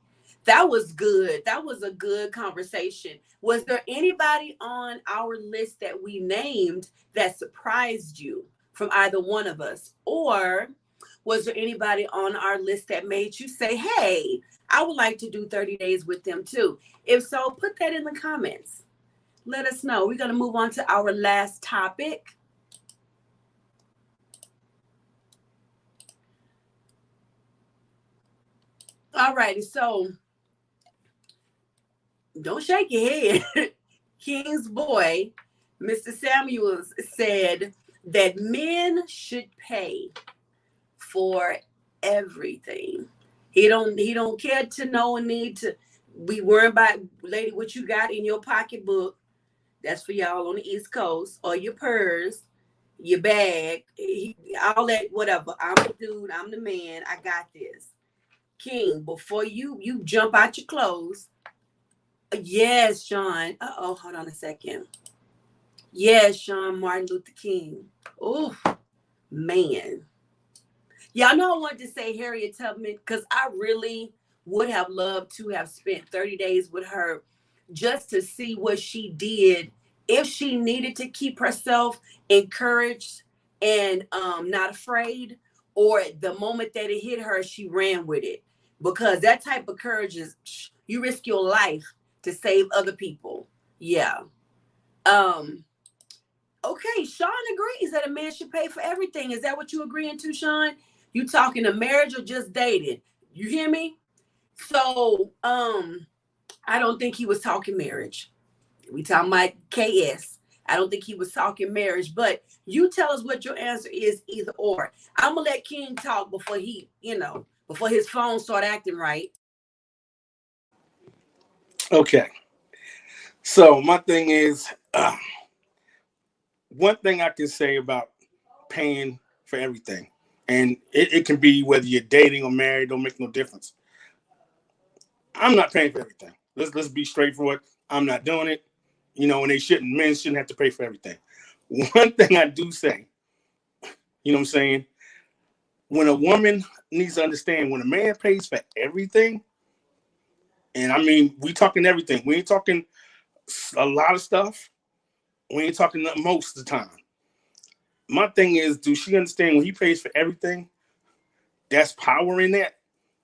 That was good. That was a good conversation. Was there anybody on our list that we named that surprised you from either one of us? Or was there anybody on our list that made you say, hey, I would like to do 30 days with them too? If so, put that in the comments. Let us know. We're going to move on to our last topic. All righty. So don't shake your head. King's boy, Mr. Samuels, said that men should pay for everything. He don't care to know and need to be worried about, lady, what you got in your pocketbook. That's for y'all on the East Coast, or your purse, your bag, all that, whatever. I'm the dude, I'm the man, I got this. King, before you jump out your clothes. Yes, Sean. Hold on a second. Yes, Sean Martin Luther King. Oh, man. Y'all know I wanted to say Harriet Tubman because I really would have loved to have spent 30 days with her just to see what she did, if she needed to keep herself encouraged and not afraid, or the moment that it hit her, she ran with it. Because that type of courage is, you risk your life to save other people. Yeah. Okay, Sean agrees that a man should pay for everything. Is that what you agreeing to, Sean? You talking to marriage or just dating? You hear me? So, I don't think he was talking marriage. We talking about KS. I don't think he was talking marriage, but you tell us what your answer is, either or. I'm gonna let King talk before he, before his phone start acting right. Okay. So my thing is, one thing I can say about paying for everything, and it can be whether you're dating or married, don't make no difference. I'm not paying for everything. Let's be straightforward. I'm not doing it. And men shouldn't have to pay for everything. One thing I do say, you know what I'm saying? When a woman needs to understand, when a man pays for everything, and I mean, we talking everything. We ain't talking a lot of stuff. We ain't talking most of the time. My thing is, do she understand when he pays for everything, that's power in that?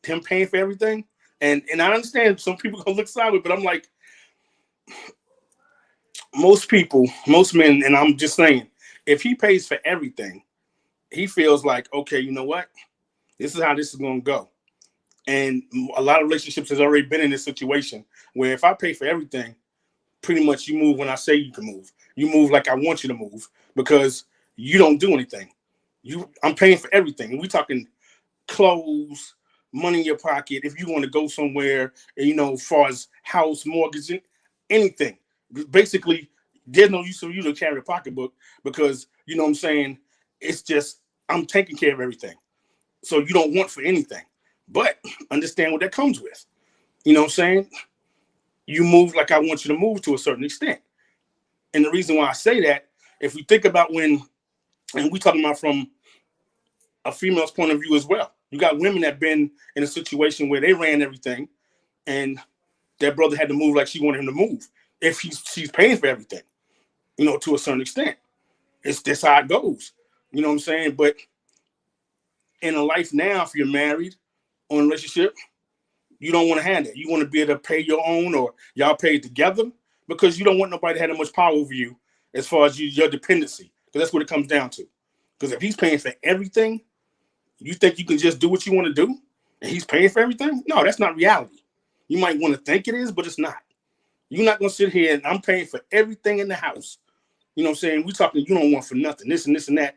Him paying for everything? And I understand some people gonna look sideways, but I'm like, most men, and I'm just saying, if he pays for everything, he feels like, okay, you know what? This is how this is gonna go. And a lot of relationships has already been in this situation where if I pay for everything, pretty much you move when I say you can move. You move like I want you to move because you don't do anything. I'm paying for everything. And we talking clothes, money in your pocket. If you want to go somewhere, as far as house, mortgage, anything. Basically, there's no use for you to carry a pocketbook because, you know what I'm saying? It's just, I'm taking care of everything. So you don't want for anything. But understand what that comes with. You know what I'm saying? You move like I want you to move to a certain extent. And the reason why I say that, if we think about and we talking about from a female's point of view as well. You got women that been in a situation where they ran everything and their brother had to move like she wanted him to move. If she's paying for everything, to a certain extent. That's how it goes. You know what I'm saying? But in a life now, if you're married or in a relationship, you don't want to have that. You want to be able to pay your own or y'all pay together because you don't want nobody to have that much power over you as far as your dependency. Because that's what it comes down to. Because if he's paying for everything, you think you can just do what you want to do and he's paying for everything? No, that's not reality. You might want to think it is, but it's not. You're not going to sit here and I'm paying for everything in the house. You know what I'm saying? We talking, you don't want for nothing, this and this and that.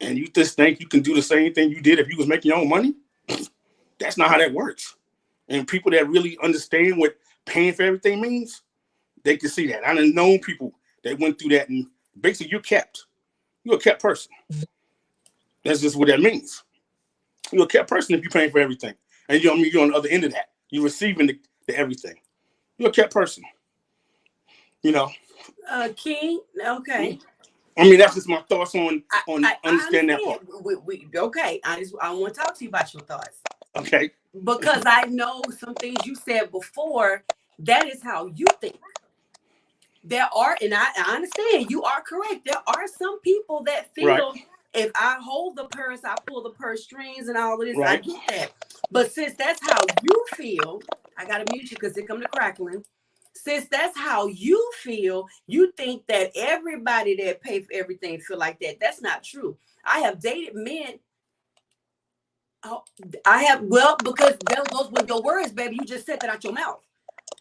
And you just think you can do the same thing you did if you was making your own money? That's not how that works. And people that really understand what paying for everything means, they can see that. I done known people that went through that and basically you're a kept person. That's just what that means. You're a kept person if you're paying for everything. And you're on the other end of that. You're receiving the everything. You're a kept person. King, okay. I mean, that's just my thoughts on understanding that part. Okay. I want to talk to you about your thoughts. Okay. Because I know some things you said before, that is how you think. There are, and I understand you are correct. There are some people that feel right. If I hold the purse, I pull the purse strings and all of this. Right. I get that. But since that's how you feel, I got to mute you because here come the crackling. Since that's how you feel, you think that everybody that pay for everything feel like that. That's not true. I have dated men. Because that goes with your words, baby. You just said that out your mouth.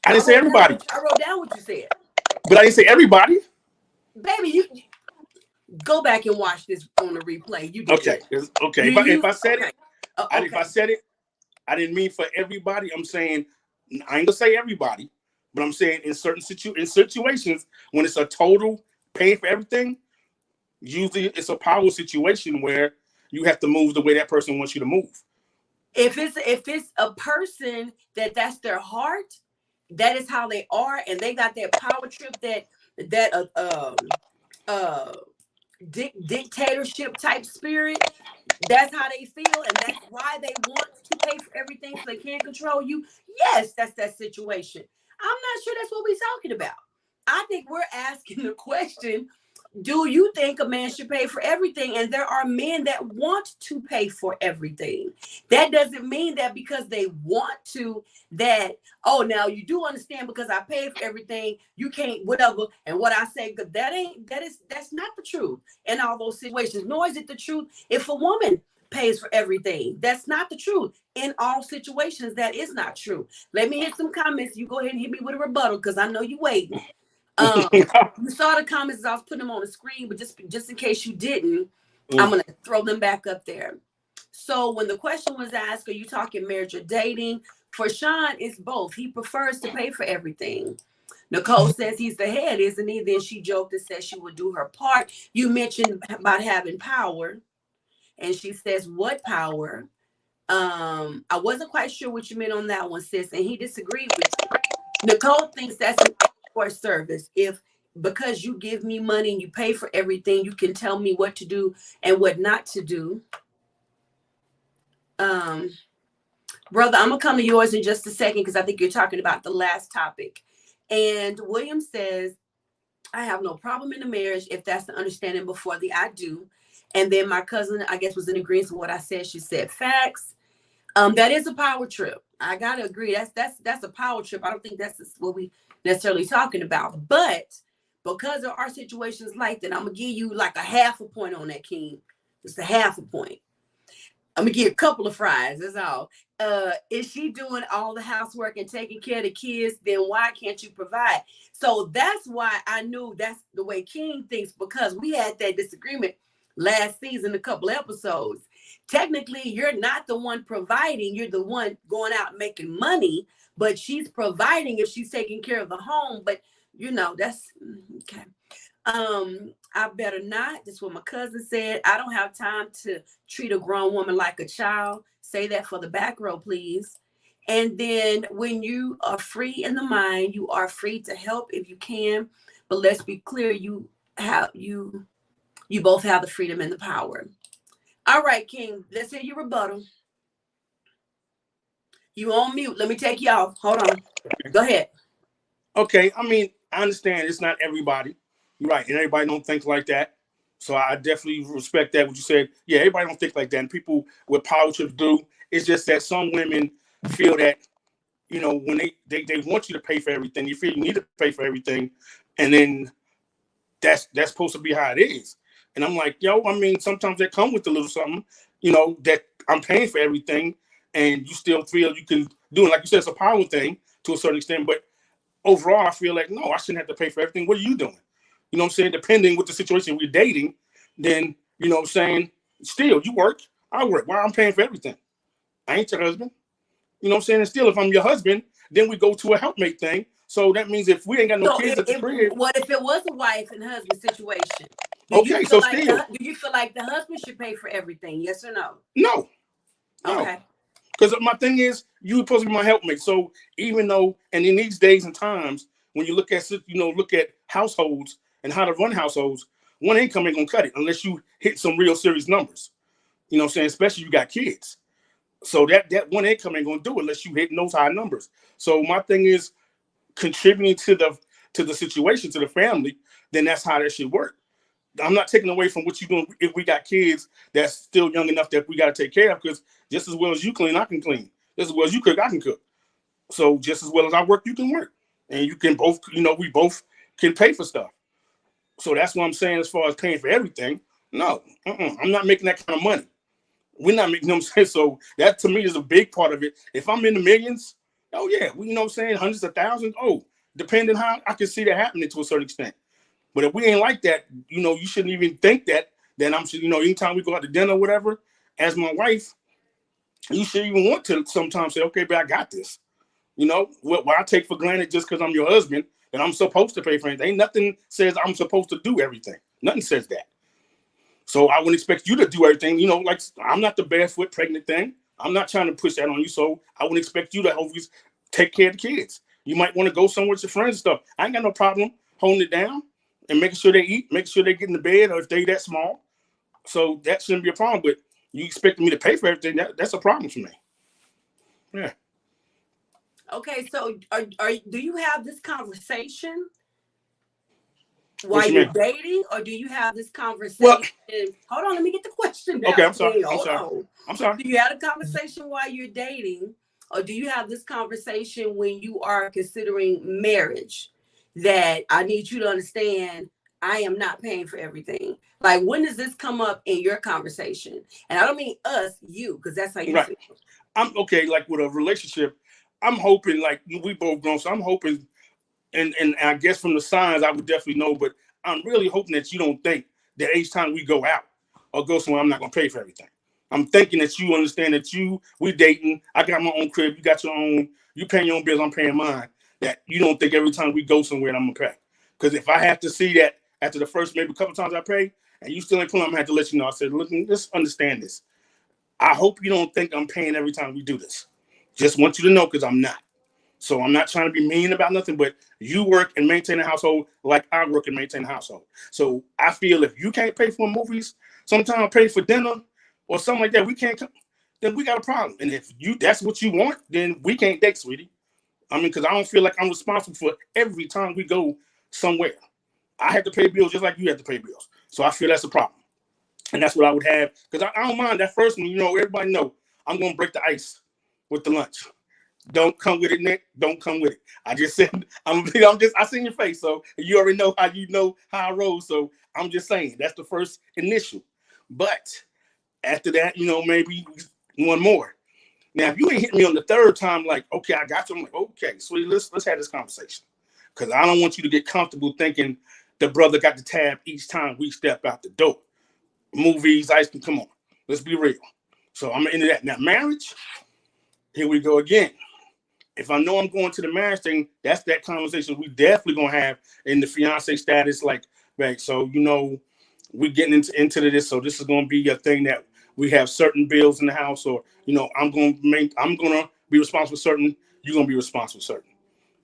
I didn't say everybody. I wrote down what you said. But I didn't say everybody. Baby, you go back and watch this on the replay. You did. Okay. If I said it, if I said it, I didn't mean for everybody. I'm saying I ain't gonna say everybody, but I'm saying in certain situations when it's a total pay for everything, usually it's a power situation where you have to move the way that person wants you to move. If it's a person that's their heart, that is how they are, and they got that power trip, dictatorship type spirit. That's how they feel, and that's why they want to pay for everything so they can't control you. Yes, that's that situation. I'm not sure that's what we're talking about. I think we're asking the question, do you think a man should pay for everything? And there are men that want to pay for everything. That doesn't mean that because they want to, that, oh, now you do understand because I pay for everything, you can't, whatever. And what I say, that's not the truth in all those situations. Nor is it the truth if a woman pays for everything. That's not the truth. In all situations, that is not true. Let me hit some comments. You go ahead and hit me with a rebuttal because I know you waiting. You saw the comments as I was putting them on the screen, but just in case you didn't, I'm gonna throw them back up there. So when the question was asked, are you talking marriage or dating? For Sean, it's both. He prefers to pay for everything. Nicole says he's the head, isn't he? Then she joked and said she would do her part. You mentioned about having power, and she says, what power? I wasn't quite sure what you meant on that one, sis, and he disagreed with you. Nicole thinks that's escort service. If because you give me money and you pay for everything, you can tell me what to do and what not to do. Brother, I'm gonna come to yours in just a second because I think you're talking about the last topic. And William says, I have no problem in the marriage if that's the understanding before the I do. And then my cousin, I guess, was in agreement with what I said. She said facts. That is a power trip. I gotta agree. That's a power trip. I don't think that's what we necessarily talking about. But because there are situations like that, I'm gonna give you like a half a point on that, King. Just a half a point. I'm gonna give a couple of fries. That's all. Is she doing all the housework and taking care of the kids? Then why can't you provide? So that's why I knew that's the way King thinks, because we had that disagreement last season, a couple episodes. Technically, you're not the one providing, you're the one going out making money, but she's providing if she's taking care of the home. But you know, that's okay. I better not. That's what my cousin said. I don't have time to treat a grown woman like a child. Say that for the back row, please. And then when you are free in the mind, you are free to help if you can. But let's be clear, you both have the freedom and the power. All right, King, let's hear your rebuttal. You on mute. Let me take you off. Hold on. Go ahead. Okay, I mean, I understand it's not everybody. You're right, and everybody don't think like that. So I definitely respect that. What you said, yeah, everybody don't think like that. And people with power trips do. It's just that some women feel that, you know, when they want you to pay for everything, you feel you need to pay for everything, and then that's supposed to be how it is. And I'm like, yo, I mean, sometimes they come with a little something, you know, that I'm paying for everything, and you still feel you can do it. Like you said, it's a power thing to a certain extent, but overall, I feel like, no, I shouldn't have to pay for everything. What are you doing? You know what I'm saying? Depending with the situation we're dating, then, you know what I'm saying, still, you work, I work. Why I'm paying for everything? I ain't your husband. You know what I'm saying? And still, if I'm your husband, then we go to a helpmate thing. So that means if we ain't got no kids at the crib. What if it was a wife and husband situation? Do you feel like the husband should pay for everything? Yes or no? No. Okay. Because my thing is, you're supposed to be my helpmate. So even though, and in these days and times, when you look at households and how to run households, one income ain't gonna cut it unless you hit some real serious numbers. You know what I'm saying? Especially if you got kids. So that one income ain't gonna do it unless you hit those high numbers. So my thing is contributing to the situation, to the family, then that's how that should work. I'm not taking away from what you're doing if we got kids that's still young enough that we got to take care of, because just as well as you clean, I can clean. Just as well as you cook, I can cook. So just as well as I work, you can work. And you can both, we both can pay for stuff. So that's what I'm saying as far as paying for everything. No, I'm not making that kind of money. We're not making them say. So that to me is a big part of it. If I'm in the millions, oh yeah, hundreds of thousands. Oh, depending how I can see that happening to a certain extent. But if we ain't like that, you shouldn't even think that. Then anytime we go out to dinner or whatever, as my wife, you should even want to sometimes say, okay, but I got this. What I take for granted just because I'm your husband, that I'm supposed to pay for anything. Ain't nothing says I'm supposed to do everything. Nothing says that. So I wouldn't expect you to do everything. Like I'm not the barefoot pregnant thing. I'm not trying to push that on you. So I wouldn't expect you to always take care of the kids. You might want to go somewhere with your friends and stuff. I ain't got no problem holding it down and making sure they eat, making sure they get in the bed, or if they that small. So that shouldn't be a problem. But you expecting me to pay for everything, that's a problem for me. Yeah. Okay, so do you have this conversation while you're dating, or do you have this conversation? Well, hold on, let me get the question down. Okay, I'm sorry. I'm sorry. Do you have a conversation while you're dating, or do you have this conversation when you are considering marriage? That I need you to understand, I am not paying for everything. Like, when does this come up in your conversation? And I don't mean us, you, because that's how you feel. I'm okay. Like with a relationship, I'm hoping, like we both grown, so I'm hoping, and I guess from the signs I would definitely know, but I'm really hoping that you don't think that each time we go out or go somewhere, I'm not gonna pay for everything. I'm thinking that you understand that we dating, I got my own crib, you got your own, you paying your own bills, I'm paying mine. That you don't think every time we go somewhere I'm gonna pay. Because if I have to see that after the first maybe a couple times I pay and you still ain't pulling, I'm gonna have to let you know. I said, look, let's understand this. I hope you don't think I'm paying every time we do this. Just want you to know, because I'm not. So I'm not trying to be mean about nothing, but you work and maintain a household like I work and maintain a household. So I feel if you can't pay for movies, sometimes pay for dinner or something like that, we can't come, then we got a problem. And if that's what you want, then we can't date, sweetie. I mean, because I don't feel like I'm responsible for every time we go somewhere. I have to pay bills just like you have to pay bills. So I feel that's a problem. And that's what I would have. Because I don't mind that first one. You know, everybody know I'm going to break the ice with the lunch. Don't come with it, Nick. Don't come with it. I just said, I seen your face. So you already know how I roll. So I'm just saying, that's the first initial. But after that, you know, maybe one more. Now, if you ain't hit me on the third time, like, okay, I got you. I'm like, okay, sweetie, let's have this conversation. Because I don't want you to get comfortable thinking the brother got the tab each time we step out the door. Movies, ice cream, come on. Let's be real. So I'm into that. Now, marriage, here we go again. If I know I'm going to the marriage thing, that's that conversation we definitely gonna have in the fiance status. Like, right, so you know, we getting into this. So this is gonna be a thing that we have certain bills in the house, or you know, I'm gonna be responsible for certain. You're gonna be responsible for certain.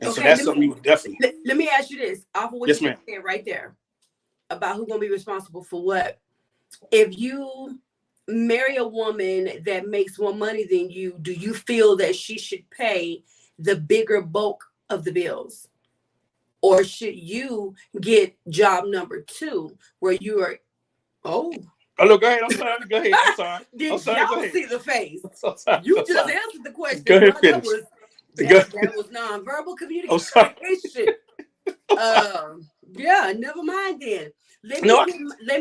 And okay, so that's something you would definitely. Let me ask you this: off of what yes, you just said right there about who's gonna be responsible for what. If you marry a woman that makes more money than you, do you feel that she should pay the bigger bulk of the bills? Or should you get job number 2 where you are, oh, look, go ahead. I'm sorry. Go ahead. I'm sorry. Did y'all see the face? Sorry. You just answered the question. Go ahead, that was nonverbal communication. Yeah, never mind then. Let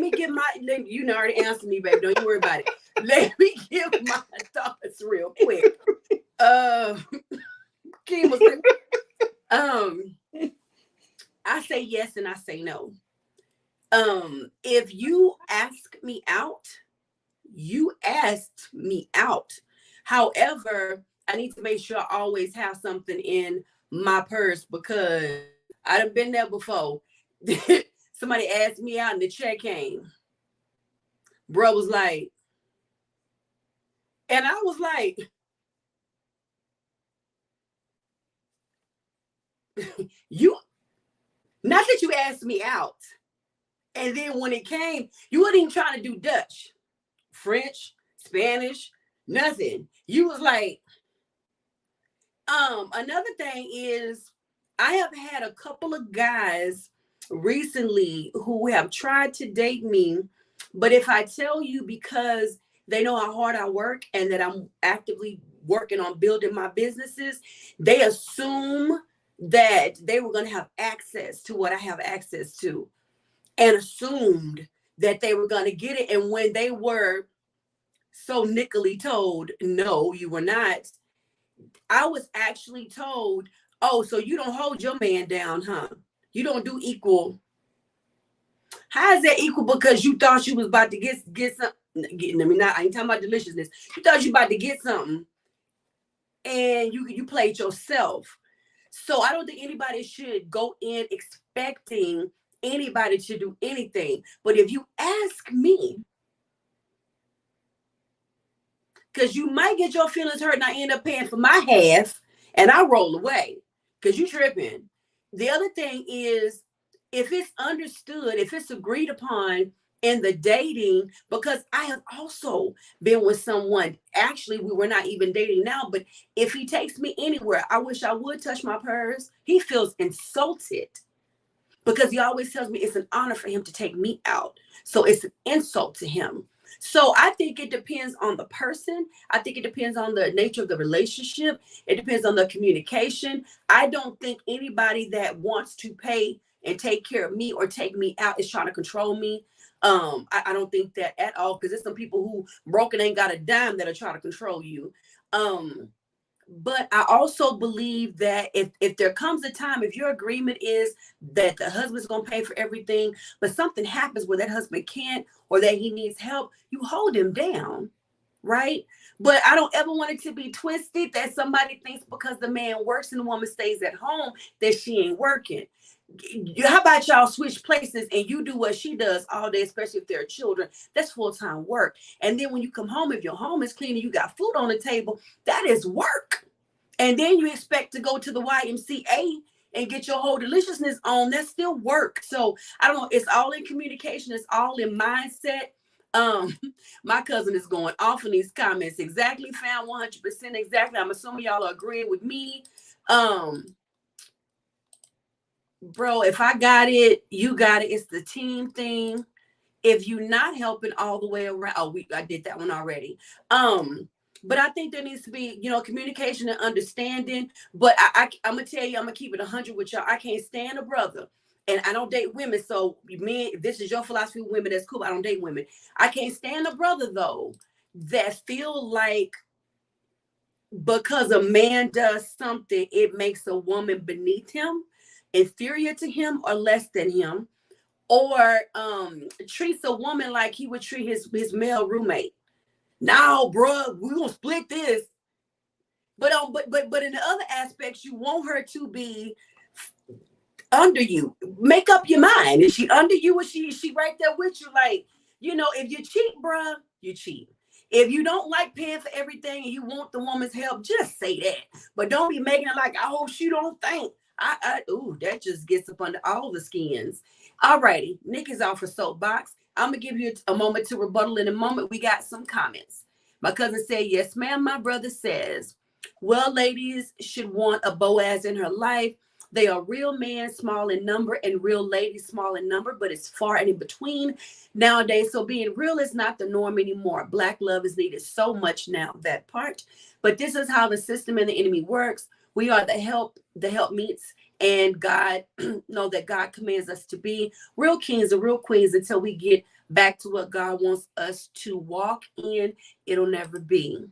me get my, you know, already answered me, baby. Don't you worry about it. Let me give my thoughts real quick. Kim was I say yes and I say no. If you ask me out, you asked me out. However, I need to make sure I always have something in my purse because I done been there before. Somebody asked me out and the check came. Bro was like, and I was like, you, not that you asked me out. And then when it came, you weren't even trying to do Dutch, French, Spanish, nothing. You was like, another thing is I have had a couple of guys recently who have tried to date me, but if I tell you because they know how hard I work and that I'm actively working on building my businesses, they assume that they were going to have access to what I have access to and assumed that they were going to get it. And when they were so nickily told, no, you were not, I was actually told, oh, so you don't hold your man down, huh? You don't do equal. How is that equal? Because you thought you was about to get something. I ain't talking about deliciousness. You thought you about to get something and you played yourself. So I don't think anybody should go in expecting anybody to do anything. But if you ask me, because you might get your feelings hurt and I end up paying for my half and I roll away because you tripping. The other thing is, if it's understood, if it's agreed upon in the dating, because I have also been with someone, actually we were not even dating now, but if he takes me anywhere, I wish I would touch my purse. He feels insulted because he always tells me it's an honor for him to take me out. So it's an insult to him. So I think it depends on the person. I think it depends on the nature of the relationship. It depends on the communication. I don't think anybody that wants to pay and take care of me or take me out is trying to control me. I don't think that at all, because there's some people who broke and ain't got a dime that are trying to control you. But I also believe that if there comes a time, if your agreement is that the husband's going to pay for everything, but something happens where that husband can't or that he needs help, you hold him down, right? But I don't ever want it to be twisted that somebody thinks because the man works and the woman stays at home that she ain't working. How about y'all switch places and you do what she does all day, especially if there are children? That's full-time work. And then when you come home, if your home is clean and you got food on the table, that is work. and then you expect to go to the YMCA and get your whole deliciousness on. That's still work. So I don't know. It's all in communication. It's all in mindset. My cousin is going off in these comments. Exactly, found 100% exactly. I'm assuming y'all are agreeing with me. Bro, if I got it, you got it. It's the team thing. If you're not helping all the way around, I did that one already. But I think there needs to be, communication and understanding. But I'm gonna tell you, I'm gonna keep it 100 with y'all. I can't stand a brother, and I don't date women. So men, if this is your philosophy with women, that's cool. I don't date women. I can't stand a brother though that feel like because a man does something, it makes a woman beneath him, inferior to him, or less than him, or treats a woman like he would treat his male roommate. Now, bro, we're gonna split this. But in the other aspects, you want her to be under you. Make up your mind. Is she under you, or she right there with you? Like, if you cheat, bro, you cheat. If you don't like paying for everything and you want the woman's help, just say that. But don't be making it like, I hope she don't think. That just gets up under all the skins. All righty, Nick is off her soapbox. I'm going to give you a moment to rebuttal in a moment. We got some comments. My cousin said, yes, ma'am. My brother says, well, ladies should want a Boaz in her life. They are real men, small in number, and real ladies, small in number, but it's far and in between nowadays. So being real is not the norm anymore. Black love is needed so much now, that part. But this is how the system and the enemy works. We are the help meets, and God know that God commands us to be real kings and real queens until we get back to what God wants us to walk in. It'll never be.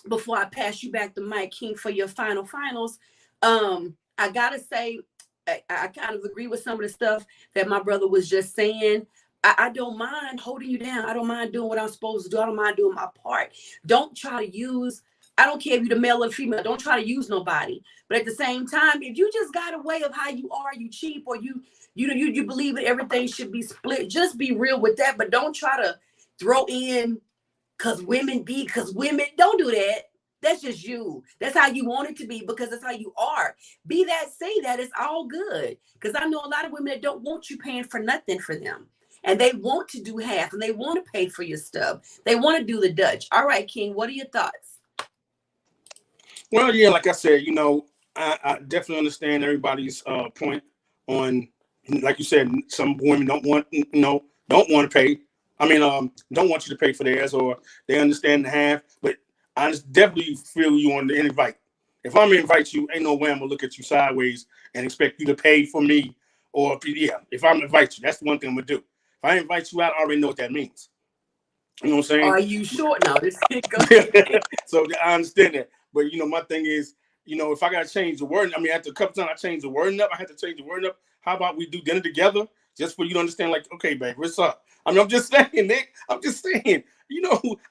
Before I pass you back the mic, King, for your finals, I gotta say, I kind of agree with some of the stuff that my brother was just saying. I don't mind holding you down. I don't mind doing what I'm supposed to do. I don't mind doing my part. Don't try to use, I don't care if you're the male or the female, don't try to use nobody. But at the same time, if you just got a way of how you are, you cheap, or you believe that everything should be split, just be real with that. But don't try to throw in because women, don't do that. That's just you. That's how you want it to be, because that's how you are. Be that, say that, it's all good. Because I know a lot of women that don't want you paying for nothing for them. And they want to do half, and they want to pay for your stuff. They want to do the Dutch. All right, King, what are your thoughts? Well, yeah, like I said, I definitely understand everybody's point on, like you said, some women don't want to pay. I mean, don't want you to pay for theirs, or they understand the half. But I just definitely feel you on the invite. If I'm gonna invite you, ain't no way I'm gonna look at you sideways and expect you to pay for me. Or if I'm gonna invite you, that's the one thing I'm gonna do. If I invite you out, I already know what that means. You know what I'm saying? Are you sure? No, this So I understand that. But my thing is, if I gotta change the word, after a couple times I changed the wording up, I had to change the wording up. How about we do dinner together? Just for you to understand, like, okay, babe, what's up? I'm just saying, Nick. I'm just saying,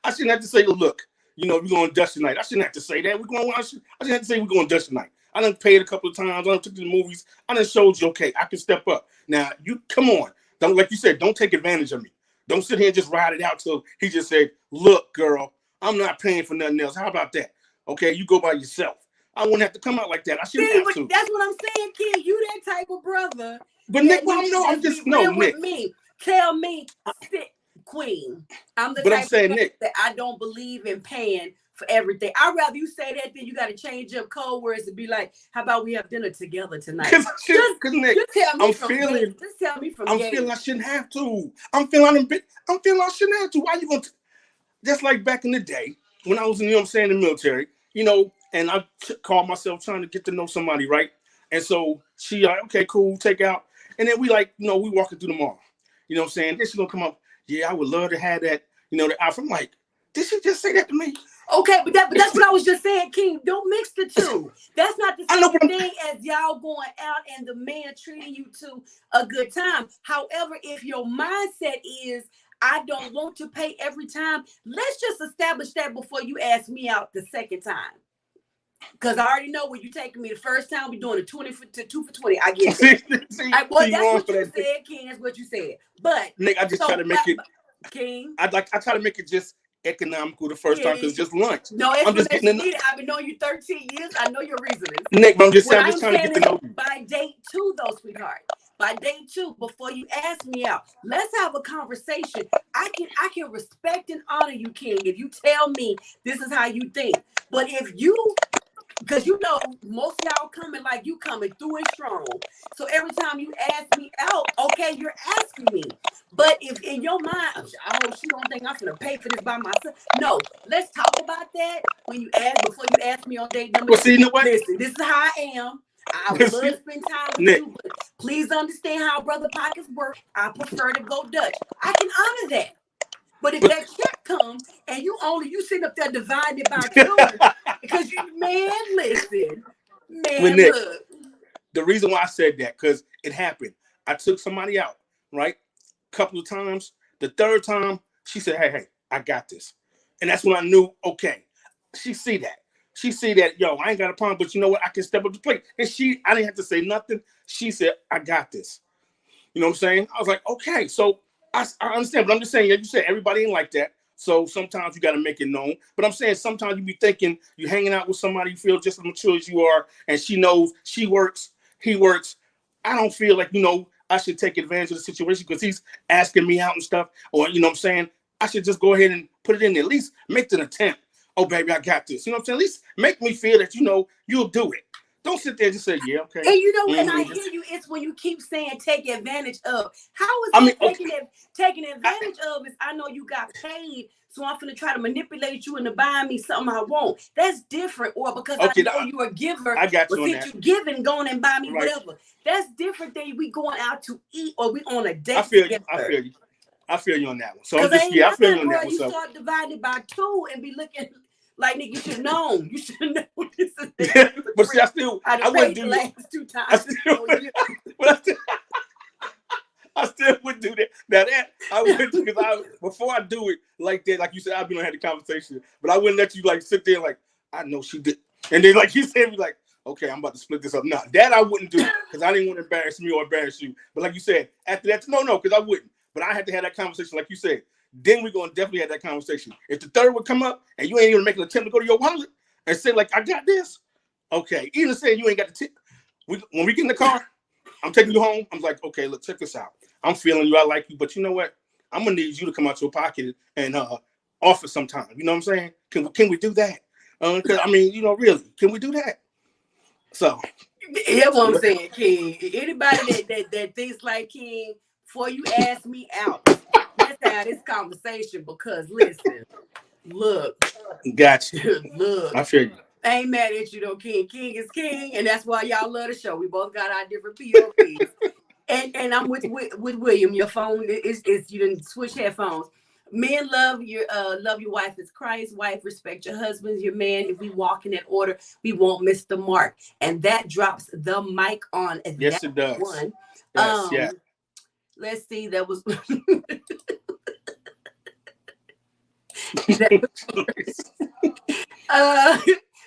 I shouldn't have to say, look, we're going Dutch tonight. I shouldn't have to say that. I shouldn't have to say we're going Dutch tonight. I done paid a couple of times. I done took to the movies. I done showed you, okay, I can step up. Now, you come on. Don't, like you said, don't take advantage of me. Don't sit here and just ride it out till he just said, look, girl, I'm not paying for nothing else. How about that? Okay, you go by yourself. I wouldn't have to come out like that. I shouldn't have to. That's what I'm saying, kid. You that type of brother. But Nick, Nick. With me. Tell me, sit, queen. I'm the type of Nick, that I don't believe in paying for everything. I'd rather you say that than you got to change up code words to be like, how about we have dinner together tonight? Because Nick, I'm feeling I shouldn't have to. I'm feeling I shouldn't have to. Why you going to? Just like back in the day when I was in, the military, and I called myself trying to get to know somebody, right? And so she like, okay, cool, take out. And then we walking through the mall. You know what I'm saying? Then she's going to come up, yeah, I would love to have that, the outfit. I'm like, did she just say that to me? Okay, but that's what I was just saying, King. Don't mix the two. That's not the same thing as y'all going out and the man treating you to a good time. However, if your mindset is, I don't want to pay every time, let's just establish that before you ask me out the second time. Because I already know when you taking me the first time, we're doing a 2 for 20. I get it. That's what you said, King. That's what you said. But Nick, I just try to make it, King. I try to make it just economical the first time because it's just lunch. No I'm just getting explanation needed. I've been knowing you 13 years. I know your reasonings. Nick, but I'm just What saying, I'm just trying to get to know you. By date 2, though, sweetheart. By day 2, before you ask me out, let's have a conversation. I can respect and honor you, King, if you tell me this is how you think. But if you, because you know most of y'all coming like you coming through and strong. So every time you ask me out, okay, you're asking me. But if in your mind, I hope she don't think I'm gonna pay for this by myself. No, let's talk about that when you ask before you ask me on date number 2. See, you know what? Listen, this is how I am. I would love to spend time with Nick. you, but please understand how brother pockets work. I prefer to go Dutch. I can honor that. But if that check comes and you sit up there divided by 2, because listen, Nick, look. The reason why I said that, because it happened. I took somebody out, right? A couple of times. The third time, she said, hey, I got this. And that's when I knew, okay, she see that. She see that, yo, I ain't got a problem, but you know what? I can step up the plate. And I didn't have to say nothing. She said, I got this. You know what I'm saying? I was like, okay. So I understand, but I'm just saying, like you said, everybody ain't like that. So sometimes you got to make it known. But I'm saying sometimes you be thinking you're hanging out with somebody you feel just as mature as you are, and she knows she works, he works. I don't feel like, I should take advantage of the situation because he's asking me out and stuff. Or, you know what I'm saying? I should just go ahead and put it in there. At least make an attempt. Oh, baby, I got this. You know what I'm saying? At least make me feel that, you'll do it. Don't sit there and just say, yeah, okay. And and I hear you. It's when you keep saying take advantage of. How is taking advantage of is I know you got paid, so I'm going to try to manipulate you into buying me something I want. That's different. Or because I know you are a giver. I got you on that. You giving, going and buy me whatever. That's different than we going out to eat or we on a date. I feel you on that one. So I'm just, I feel you on that one. You start divided by 2 and be looking like, nigga, you should have known. You should have known this is but see, I wouldn't do the last 2 times. I still wouldn't do that. Now that I wouldn't do because before I do it like that, like you said, I've been had the conversation, but I wouldn't let you like sit there like I know she did, and then like you said, be like, okay, I'm about to split this up. No, that I wouldn't do because I didn't want to embarrass me or embarrass you. But like you said, after that, no, because I wouldn't. But I had to have that conversation, like you said. Then we're gonna definitely have that conversation. If the third would come up and you ain't even make an attempt to go to your wallet and say like I got this, okay. Even saying you ain't got the tip. When we get in the car, I'm taking you home. I'm like, okay, look, check this out. I'm feeling you. I like you, but you know what? I'm gonna need you to come out your pocket and offer some time. You know what I'm saying? Can we do that? Because I mean, really, can we do that? So that's what I'm saying, King. Anybody that thinks like King, before you ask me out, let's have this conversation because listen, look, gotcha. Look, I feel you. I ain't mad at you though, King. King is king, and that's why y'all love the show. We both got our different POVs. and I'm with William. Your phone is you didn't switch headphones. Men love your wife as Christ. Wife, respect your husband, your man. If we walk in that order, we won't miss the mark. And that drops the mic on. Yes, it does. One. Yes, yeah. Let's see. That was.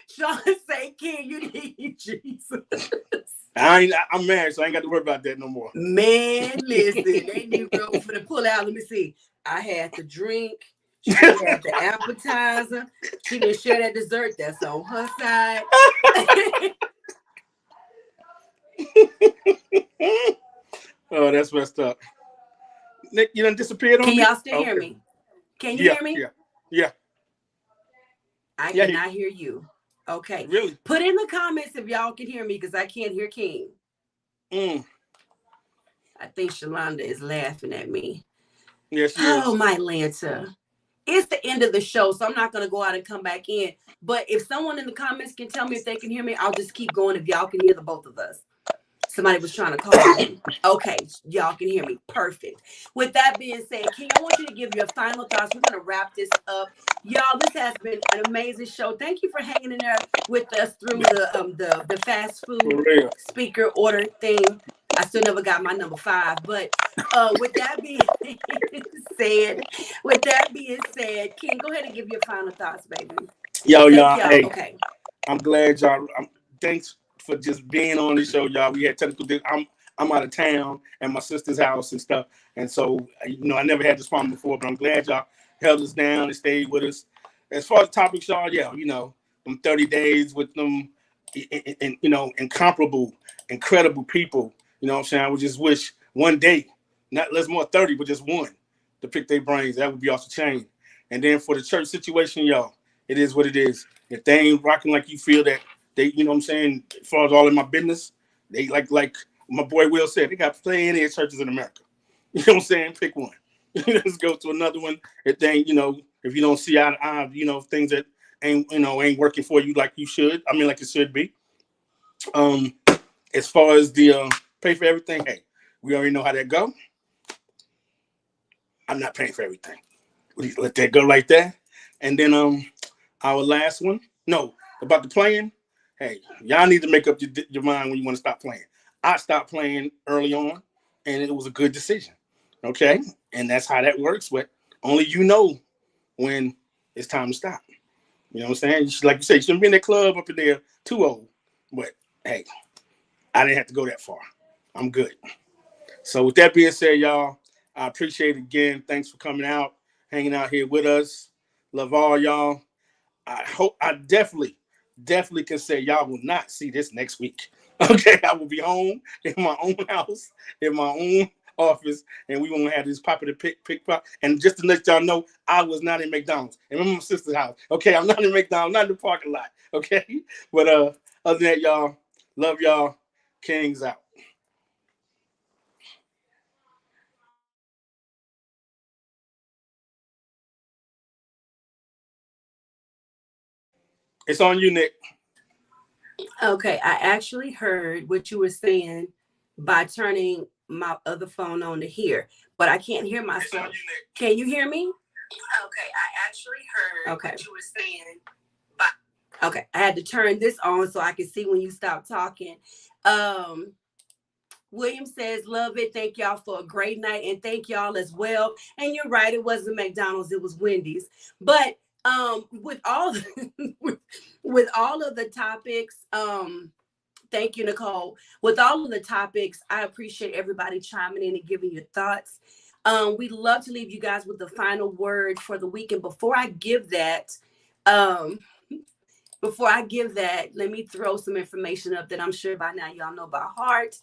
Sean say, King, you need Jesus. I'm married, so I ain't got to worry about that no more. Man, listen, they knew girl for the pull out. Let me see. I had the drink. She had the appetizer. She didn't share that dessert. That's on her side. Oh, that's messed up. Nick, you done disappeared on me? Can y'all still hear me? Can you hear me? Yeah. I cannot hear you. Okay. Really? Put in the comments if y'all can hear me because I can't hear King. I think Shalonda is laughing at me. Yes, she is. Oh, my Lanta. It's the end of the show, so I'm not going to go out and come back in. But if someone in the comments can tell me if they can hear me, I'll just keep going if y'all can hear the both of us. Somebody was trying to call me. Okay, y'all can hear me. Perfect. With that being said, King, I want you to give your final thoughts. We're going to wrap this up. Y'all, this has been an amazing show. Thank you for hanging in there with us through the fast food speaker order thing. I still never got my number 5, but with that being said, King, go ahead and give your final thoughts, baby. Y'all. Hey, okay. I'm glad y'all. Thanks for just being on the show, y'all. We had technical. I'm out of town at my sister's house and stuff, and so I never had this problem before, but I'm glad y'all held us down and stayed with us. As far as topics are, yeah, them 30 days with them, and incomparable, incredible people. You know what I'm saying? I would just wish one day, not less more 30, but just one, to pick their brains. That would be off the chain. And then for the church situation, y'all, it is what it is. If they ain't rocking like you feel that they, you know what I'm saying, as far as all in my business, they like my boy Will said, they got plenty of churches in America. You know what I'm saying? Pick one. Let's go to another one. If they, if you don't see eye to eye, things that ain't working for you like you should. I mean, like it should be. As far as the pay for everything, hey, we already know how that go. I'm not paying for everything. Let that go like that. And then our last one, no, about the playing. Hey, y'all need to make up your mind when you want to stop playing. I stopped playing early on, and it was a good decision. Okay, and that's how that works. But only you know when it's time to stop. You know what I'm saying? Like you say, you shouldn't be in that club up in there too old. But hey, I didn't have to go that far. I'm good. So with that being said, y'all, I appreciate it again. Thanks for coming out, hanging out here with us. Love all y'all. I definitely can say y'all will not see this next week. Okay, I will be home in my own house, in my own office, and we won't have this popular pick pop. And just to let y'all know, I was not in McDonald's. And I'm in my sister's house. Okay, I'm not in McDonald's, not in the parking lot. Okay, but other than that, y'all, love y'all. Kings out. It's on you, Nick. Okay, I actually heard what you were saying by turning my other phone on to hear, but I can't hear myself. Can you hear me? Okay, I actually heard what you were saying. Okay, I had to turn this on so I could see when you stopped talking. William says, love it. Thank y'all for a great night, and thank y'all as well. And you're right, it wasn't McDonald's, it was Wendy's. But with all with all of the topics, thank you, Nicole. With all of the topics, I appreciate everybody chiming in and giving your thoughts. We'd love to leave you guys with the final word for the week. And before I give that, let me throw some information up that I'm sure by now y'all know by heart.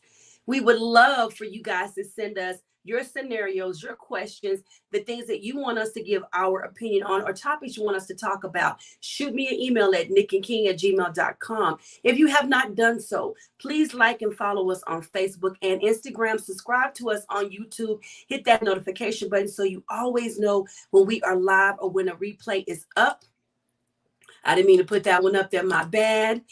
We would love for you guys to send us your scenarios, your questions, the things that you want us to give our opinion on, or topics you want us to talk about. Shoot me an email at nickandking@gmail.com. If you have not done so, please like and follow us on Facebook and Instagram. Subscribe to us on YouTube. Hit that notification button so you always know when we are live or when a replay is up. I didn't mean to put that one up there. My bad.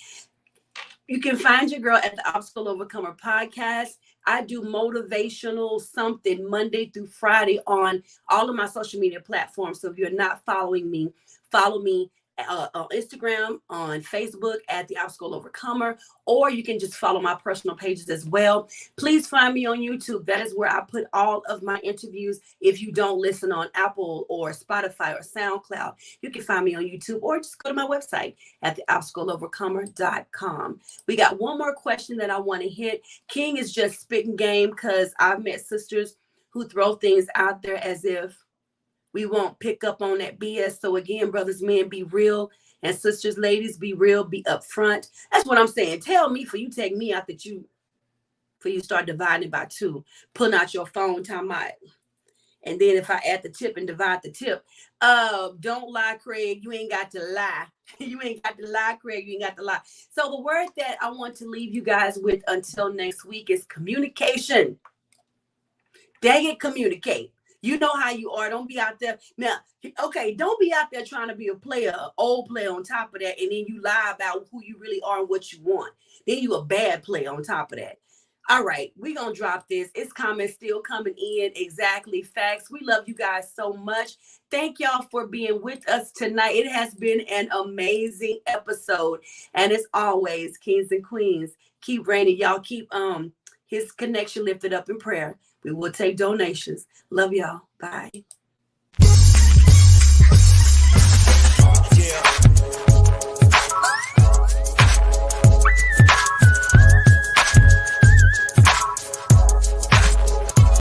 You can find your girl at the Obstacle Overcomer podcast. I do motivational something Monday through Friday on all of my social media platforms. So if you're not following me, follow me on Instagram, on Facebook at the Obstacle Overcomer, or you can just follow my personal pages as well. Please find me on YouTube. That is where I put all of my interviews. If you don't listen on Apple or Spotify or SoundCloud, you can find me on YouTube, or just go to my website at theobstacleovercomer.com. We got one more question that I want to hit. King is just spitting game because I've met sisters who throw things out there as if we won't pick up on that BS. So again, brothers, men, be real. And sisters, ladies, be real, be upfront. That's what I'm saying. Tell me for you take me out that you start dividing by two, pulling out your phone, time out. And then if I add the tip and divide the tip, don't lie, Craig. You ain't got to lie. You ain't got to lie, Craig. You ain't got to lie. So the word that I want to leave you guys with until next week is communication. Dang it, communicate. You know how you are. Don't be out there. Now, okay, don't be out there trying to be a player, an old player on top of that, and then you lie about who you really are and what you want. Then you a bad player on top of that. All right, we're going to drop this. It's comments still coming in. Exactly. Facts. We love you guys so much. Thank y'all for being with us tonight. It has been an amazing episode. And as always, kings and queens, keep reigning. Y'all keep his connection lifted up in prayer. We will take donations. Love y'all. Bye.